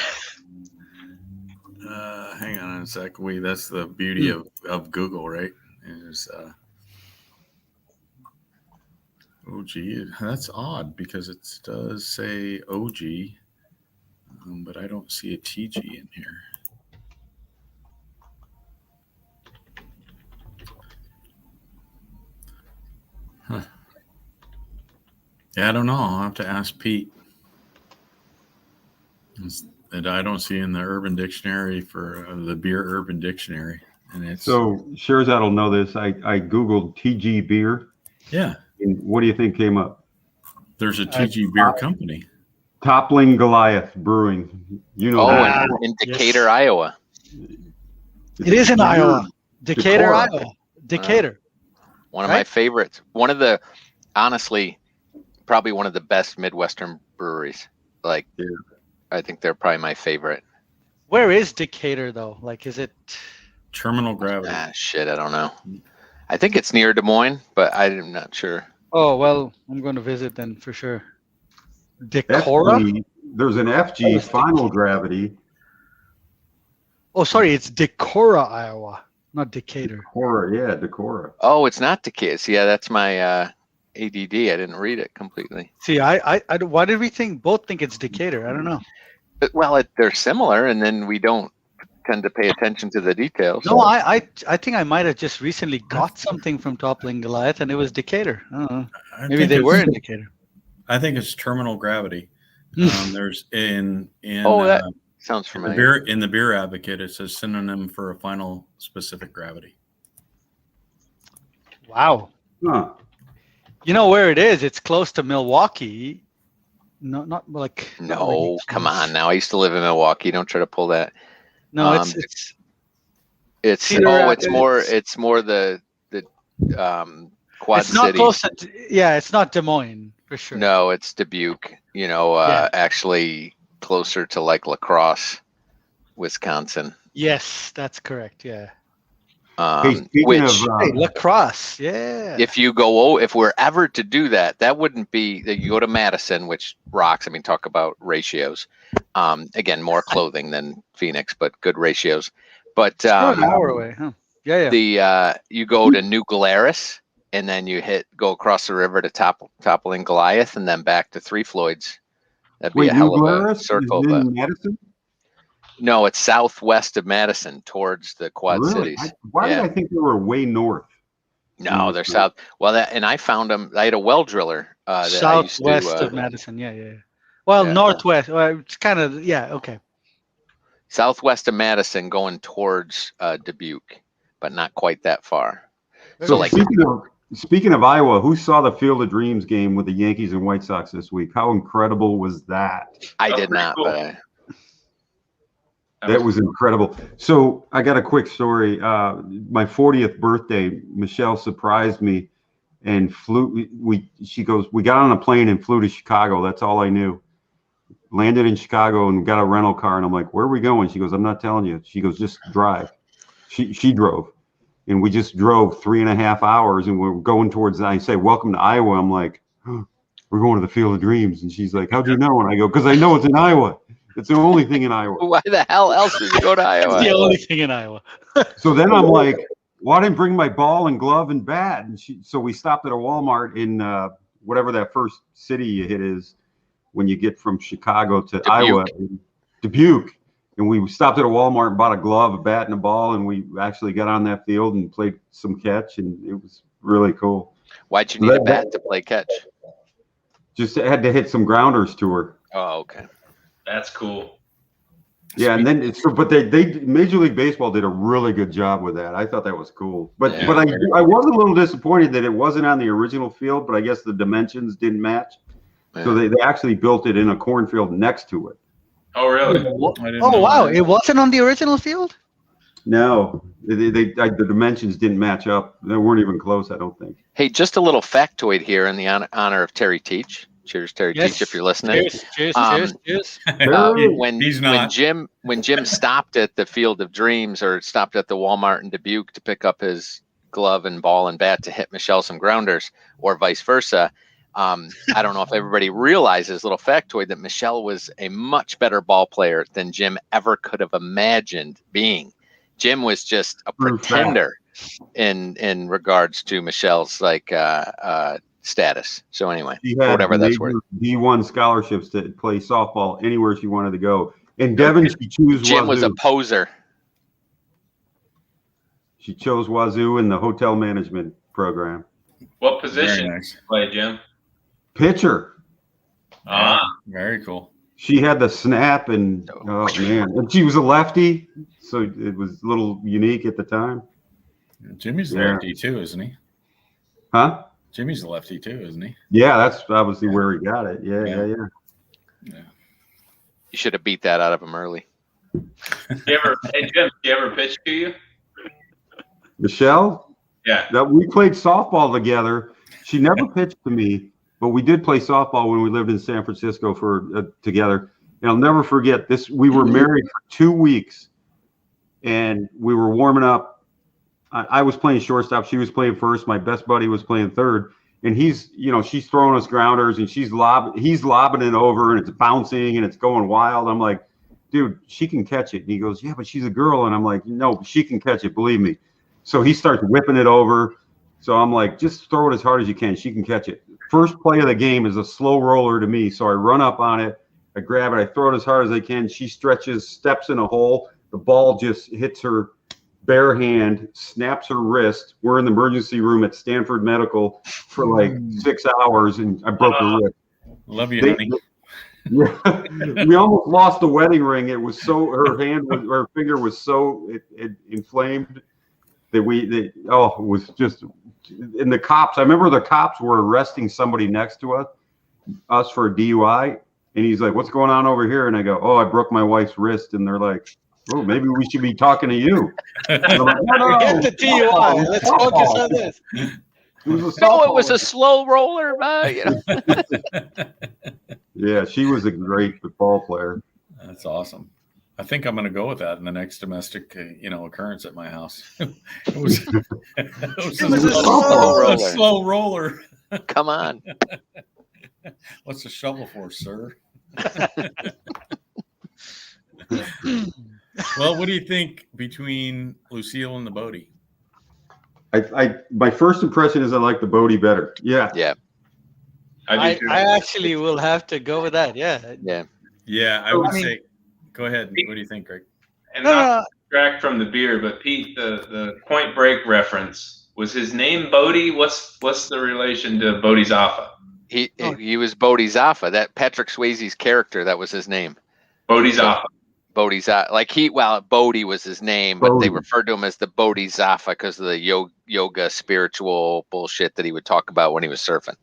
Hang on a sec. That's the beauty of Google, right? OG. That's odd because it does say OG, but I don't see a TG in here. Huh. Yeah, I don't know. I'll have to ask Pete. That I don't see in the Urban Dictionary for the Beer Urban Dictionary. And it's So Sherzad will know this. I Googled TG beer. Yeah. And what do you think came up? There's a TG beer company. Toppling Goliath Brewing. In Decatur, Iowa. It is in Iowa. Decatur, Iowa. Decatur. One of my favorites. Honestly, probably one of the best Midwestern breweries. I think they're probably my favorite. Where is Decatur though? Is it Terminal Gravity? Shit, I don't know. I think it's near Des Moines, but I'm not sure. Oh well, I'm going to visit then for sure. Decorah? There's an FG Final Gravity. Oh, sorry, it's Decorah, Iowa, not Decatur. Decorah. Oh, it's not Decatur. Yeah, that's my ADD. I didn't read it completely. See, I why did we both think it's Decatur? I don't know. Well, they're similar, and then we don't tend to pay attention to the details. No, I think I might have just recently got something from Toppling Goliath, and it was Decatur. I don't know. Maybe they were in Decatur. I think it's Terminal Gravity. There's in that sounds familiar. In the Beer Advocate, it's a synonym for a final specific gravity. Wow. Huh. You know where it is? It's close to Milwaukee. No, come on now. I used to live in Milwaukee. Don't try to pull that. No, it's more the Quad it's not City. Close to, it's not Des Moines for sure. No, it's Dubuque. Actually closer to La Crosse, Wisconsin. Yes, that's correct. Yeah. La Crosse, yeah. If we're ever to do that, that wouldn't be that you go to Madison, which rocks. I mean, talk about ratios. Again, more clothing than Phoenix, but good ratios. But an hour away, huh? Yeah. You go to New Glarus, and then you go across the river to Toppling Goliath, and then back to Three Floyds. That'd be Wait, a New hell of Glarus a is circle. But in Madison? no, it's southwest of Madison towards the Quad Really? Cities. Why did I think they were way north? No, they're south. Well, and I found them. I had a well driller that Southwest I used to, of Madison. Yeah. Well, northwest. Well, it's kind of okay. Southwest of Madison, going towards Dubuque, but not quite that far. So speaking of Iowa, who saw the Field of Dreams game with the Yankees and White Sox this week? How incredible was that? I did not, cool. but That was incredible. So I got a quick story. My 40th birthday, Michelle surprised me and flew. She goes, we got on a plane and flew to Chicago. That's all I knew. Landed in Chicago and got a rental car. And I'm like, where are we going? She goes, I'm not telling you. She goes, just drive. She drove. And we just drove 3.5 hours and we're going towards, I say, welcome to Iowa. I'm like, oh, we're going to the Field of Dreams. And she's like, how'd you know? And I go, because I know it's in Iowa. It's the only thing in Iowa. why the hell else would you go to Iowa? It's the only thing in Iowa. So then I'm like, well, I didn't bring my ball and glove and bat. And so we stopped at a Walmart in whatever that first city you hit is when you get from Chicago to Dubuque. Iowa, Dubuque. And we stopped at a Walmart and bought a glove, a bat, and a ball. And we actually got on that field and played some catch. And it was really cool. Why'd you need a bat to play catch? Just had to hit some grounders to her. Oh, okay. That's cool. Yeah, and then but they Major League Baseball did a really good job with that. I thought that was cool. But I was a little disappointed that it wasn't on the original field, but I guess the dimensions didn't match. Yeah. So they actually built it in a cornfield next to it. Oh, really? Oh, wow. It wasn't on the original field? No, the dimensions didn't match up. They weren't even close, I don't think. Hey, just a little factoid here in the honor of Terry Teach. Cheers, Terry Teach, if you're listening. Cheers. When Jim stopped at the Field of Dreams or stopped at the Walmart in Dubuque to pick up his glove and ball and bat to hit Michelle some grounders, or vice versa, I don't know if everybody realizes, little factoid, that Michelle was a much better ball player than Jim ever could have imagined being. Jim was just a pretender in regards to Michelle's status. So anyway, whatever that's worth. D1 scholarships to play softball anywhere she wanted to go. And Devin, she chose Jim Wazoo. was a poser. She chose Wazoo in the hotel management program. What position did you play, Jim? Pitcher. Very cool. She had the snap and and she was a lefty, so it was a little unique at the time. Jimmy's a lefty too, isn't he? Huh? Jimmy's a lefty too, isn't he? Yeah, that's obviously where he got it. Yeah. You should have beat that out of him early. Hey Jim, did you ever pitch to you? Michelle? Yeah. We played softball together. She never pitched to me, but we did play softball when we lived in San Francisco together. And I'll never forget this. We were married for 2 weeks, and we were warming up. I was playing shortstop. She was playing first. My best buddy was playing third. And she's throwing us grounders, and he's lobbing it over, and it's bouncing, and it's going wild. I'm like, dude, she can catch it. And he goes, yeah, but she's a girl. And I'm like, no, she can catch it. Believe me. So he starts whipping it over. So I'm like, just throw it as hard as you can. She can catch it. First play of the game is a slow roller to me. So I run up on it. I grab it. I throw it as hard as I can. She stretches, steps in a hole. The ball just hits her bare hand, snaps her wrist. We're in the emergency room at Stanford Medical for like 6 hours, and I broke her wrist. Love you, honey. We almost lost the wedding ring. It was so her finger was so inflamed that it was just. And the cops, I remember the cops were arresting somebody next to us for a DUI, and he's like, "What's going on over here?" And I go, "Oh, I broke my wife's wrist," and they're like, oh, maybe we should be talking to you. Like, no. Get the DUI. Let's focus on this. It was a slow roller. Yeah, she was a great football player. That's awesome. I think I'm going to go with that in the next domestic, occurrence at my house. It was a slow roller. Come on. What's a shovel for, sir? Well, what do you think between Lucille and the Bodie? my first impression is I like the Bodie better. Yeah. Yeah. I actually will have to go with that. Yeah. Yeah. Yeah, I would say. Go ahead. What do you think, Greg? And not to distract from the beer, but Pete, the Point Break reference, was his name Bodie? What's the relation to Bodhisattva? He was Bodhisattva. That Patrick Swayze's character, that was his name. Bodhisattva. So, Bodhisattva. Like Bodhi was his name, but they referred to him as the Bodhisattva because of the yoga spiritual bullshit that he would talk about when he was surfing.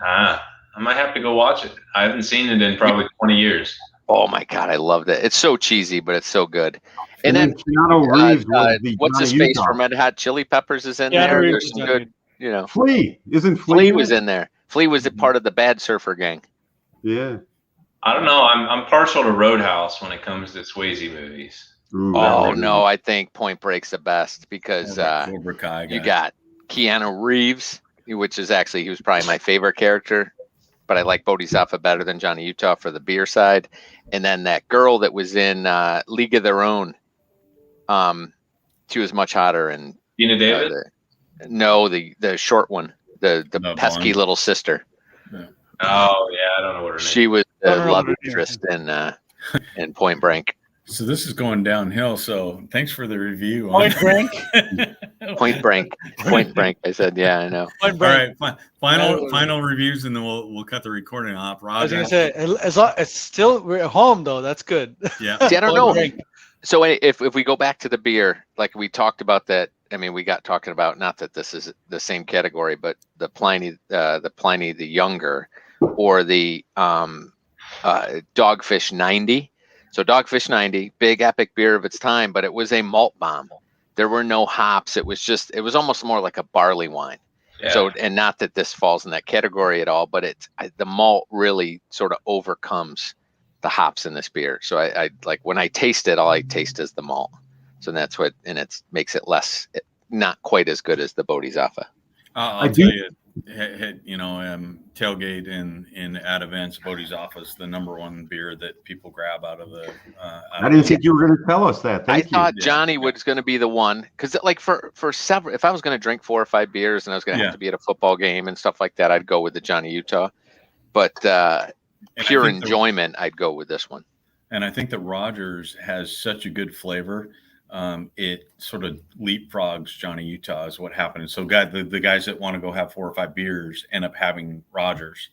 I might have to go watch it. I haven't seen it in probably 20 years. Oh my God, I loved it. It's so cheesy, but it's so good. And then Keanu Reeves what's his face from Red Hot Chili Peppers is in there. There's some good, Flea isn't Flea was in there. Flea was a part of the Bad Surfer gang. Yeah. I don't know. I'm partial to Roadhouse when it comes to Swayze movies. Ooh, no, I think Point Break's the best because you got Keanu Reeves, which is he was probably my favorite character, but I like Bodhisattva better than Johnny Utah for the beer side. And then that girl that was in League of Their Own, she was much hotter. And Dina David? The short one, the pesky little sister. Yeah. Oh yeah, I don't know what her name. She was the love interest in Point Break. So this is going downhill. So thanks for the review. Point Break. Point Break. I said, yeah, I know. All right, final reviews, and then we'll cut the recording off. Roger. I was gonna say, as long, it's still we're at home though. That's good. Yeah. See, I don't know. So if we go back to the beer, like we talked about that. I mean, we got talking about, not that this is the same category, but the Pliny the Younger, or the Dogfish 90. So Dogfish 90, big epic beer of its time, but it was a malt bomb. There were no hops. It was almost more like a barley wine. Yeah. So, and not that this falls in that category at all, but the malt really sort of overcomes the hops in this beer. So I like, when I taste it, all I taste is the malt. So that's what, and it makes it not quite as good as the Bodhisattva. I'll tell you, tailgate in at events, Bodhisattva is the number one beer that people grab out of the. I didn't think you were going to tell us that. I thought Johnny was going to be the one, because like for several, if I was going to drink 4 or 5 beers and I was going to have to be at a football game and stuff like that, I'd go with the Johnny Utah. But pure enjoyment, I'd go with this one. And I think that Rogers has such a good flavor. It sort of leapfrogs Johnny Utah is what happened. So the guys that want to go have 4 or 5 beers end up having Rogers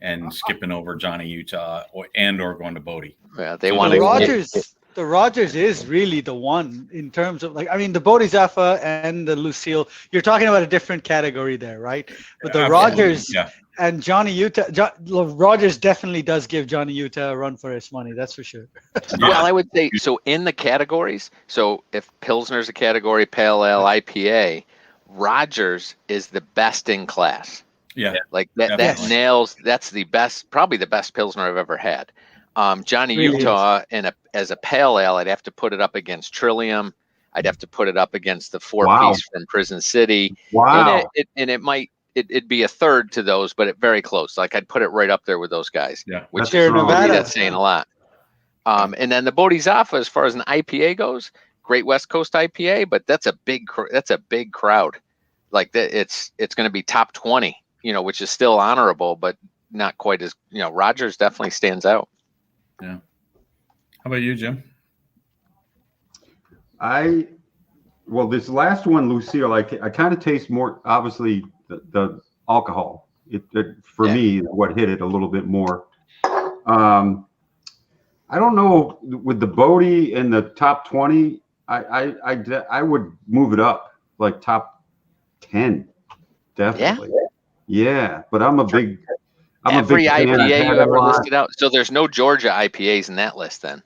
and skipping over Johnny Utah or going to Bodie. Yeah, they want to. The Rogers is really the one in terms of, like, I mean, the Bodhisattva and the Lucille, you're talking about a different category there, right? But the Rogers and Johnny Utah, Rogers definitely does give Johnny Utah a run for his money. That's for sure. Well, I would say, so in the categories, so if Pilsner's a category, Pale Ale, IPA, Rogers is the best in class. Yeah. Like that nails, that's the best, probably the best Pilsner I've ever had. Johnny really Utah as a Pale Ale, I'd have to put it up against Trillium. I'd have to put it up against the 4-piece from Prison City. Wow. It'd be a third to those, but very close. Like I'd put it right up there with those guys. Yeah. Which is that's saying a lot. And then the Bodhisattva, as far as an IPA goes, Great West Coast IPA, but that's a big crowd. Like it's going to be top 20, which is still honorable, but not quite as, Rogers definitely stands out. Yeah. How about you, Jim? This last one, Lucille, I kind of taste more, obviously, the alcohol. It for me, what hit it a little bit more. I don't know, with the Bodie in the top 20, I would move it up, like top 10, definitely. Yeah, but I'm a big. Every IPA you ever listed out. So there's no Georgia IPAs in that list then?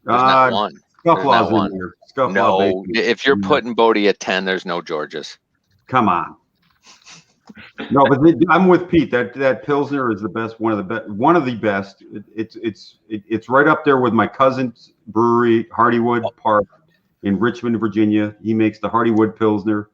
There's not one. Scufflaw's in here. No, if you're putting Bodie at 10, there's no Georgias. Come on. No, but I'm with Pete. That Pilsner is the best, one of the best. It's right up there with my cousin's brewery, Hardywood Park in Richmond, Virginia. He makes the Hardywood Pilsner.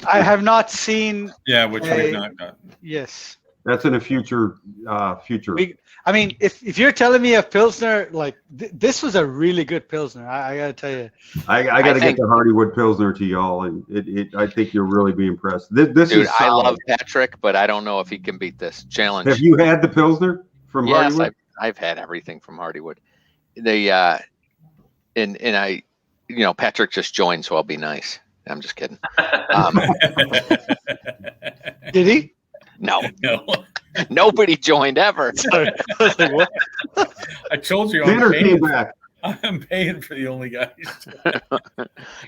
I have not seen. Yeah, which we've not gotten. Yes. That's in a future. I mean, if you're telling me a Pilsner, like this was a really good Pilsner, I got to tell you. I got to get the Hardywood Pilsner to y'all, and I think you'll really be impressed. This Dude, is I solid. love Patrick, but I don't know if he can beat this challenge. Have you had the Pilsner from Yes, Hardywood? I've had everything from Hardywood. They and I, Patrick just joined, so I'll be nice. I'm just kidding. Did he? No, No. nobody joined ever. Sorry. I was like, what? I told you Tanner came back. I'm paying for the only guys.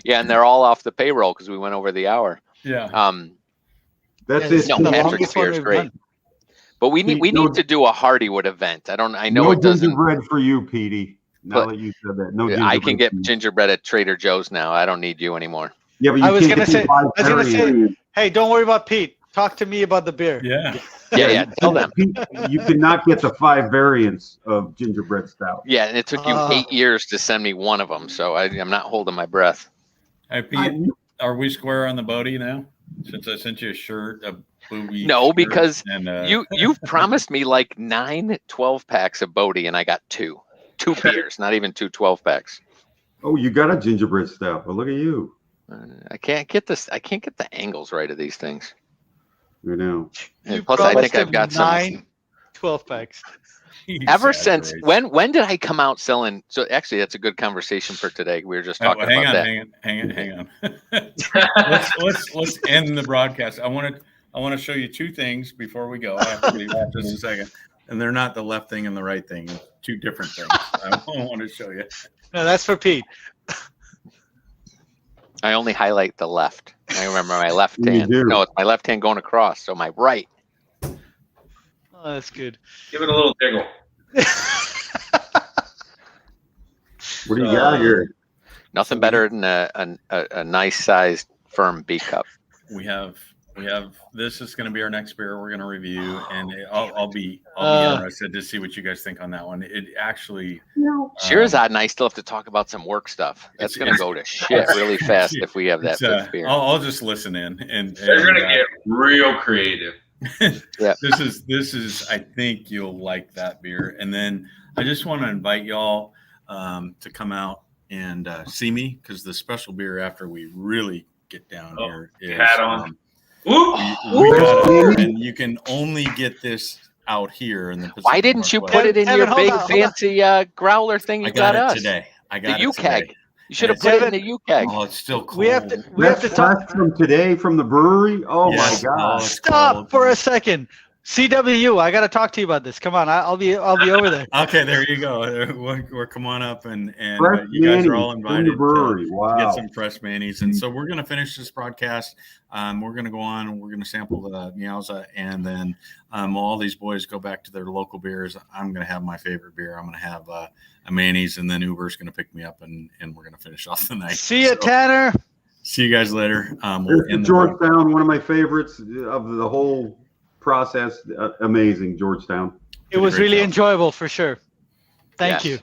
Yeah, and they're all off the payroll because we went over the hour. Yeah. That's Yeah, it. this is No, the Patrick's longest one beer is we've great. done. But we need to do a Hardywood event. I know No it doesn't. gingerbread for you, Petey. Now But that you said that, no gingerbread. I can get for you. gingerbread at Trader Joe's now. I don't need you anymore. Yeah, but you I was can't gonna get say, the five I was gonna variants. say, hey, don't worry about Pete. Talk to me about the beer. Yeah. Yeah. Tell them. You cannot get the 5 variants of gingerbread stout. Yeah, and it took you 8 years to send me one of them, so I'm not holding my breath. Hey, Pete, are we square on the Bodie now? Since I sent you a shirt, a booby. No, shirt, because and, you've promised me like 9 12-packs of Bodie, and I got 2 beers, not even 2 12-packs. Oh, you got a gingerbread stout. Well, look at you. I can't get this. I can't get the angles right of these things. You know. And plus, I think I've got 9 12-packs. Ever since when did I come out selling? So actually, that's a good conversation for today. We were just talking about that. Hang on. let's end the broadcast. I want to show you 2 things before we go. I have to leave in just a second, and they're not the left thing and the right thing. 2 different things. I want to show you. No, that's for Pete. I only highlight the left. I remember my left You hand. do. No, it's my left hand going across. So my right. Oh, that's good. Give it a little jiggle. What do you got here? Nothing better than a nice sized firm B cup. We have this is going to be our next beer we're going to review, and I'll be interested to see what you guys think on that one. It actually Shirazad and I still have to talk about some work stuff. That's going to go to shit really fast if we have that 5th beer. I'll just listen in, and They're gonna get real creative. Yeah. This is I think you'll like that beer. And then I just want to invite y'all to come out and see me, because the special beer after we really get down here is hat on. and you can only get this out here in the Pacific Why didn't you Northwest. put it in Kevin, your hold big on, hold fancy growler thing you I got it us? today. I got The it U-Keg. today. You should have And put it in the U-Keg. Oh, it's still cold. We have to That's talk. from today from the brewery. Oh Yes. my Oh, God! it's Stop cold. for a second. CW, I got to talk to you about this. Come on, I'll be over there. Okay, there you go. We're come on up, and Fresh you guys are Manny all from invited the brewery. to Wow. get some fresh manis. And so we're going to finish this broadcast. We're going to go on, and we're going to sample the Meowza, and then all these boys go back to their local beers. I'm going to have my favorite beer. I'm going to have a Manny's, and then Uber's going to pick me up, and we're going to finish off the night. See you, So, Tanner. see you guys later. We'll Here's end the Georgetown, one of my favorites of the whole process. Amazing, Georgetown. It was great really job. enjoyable for sure. Thank Yes. you.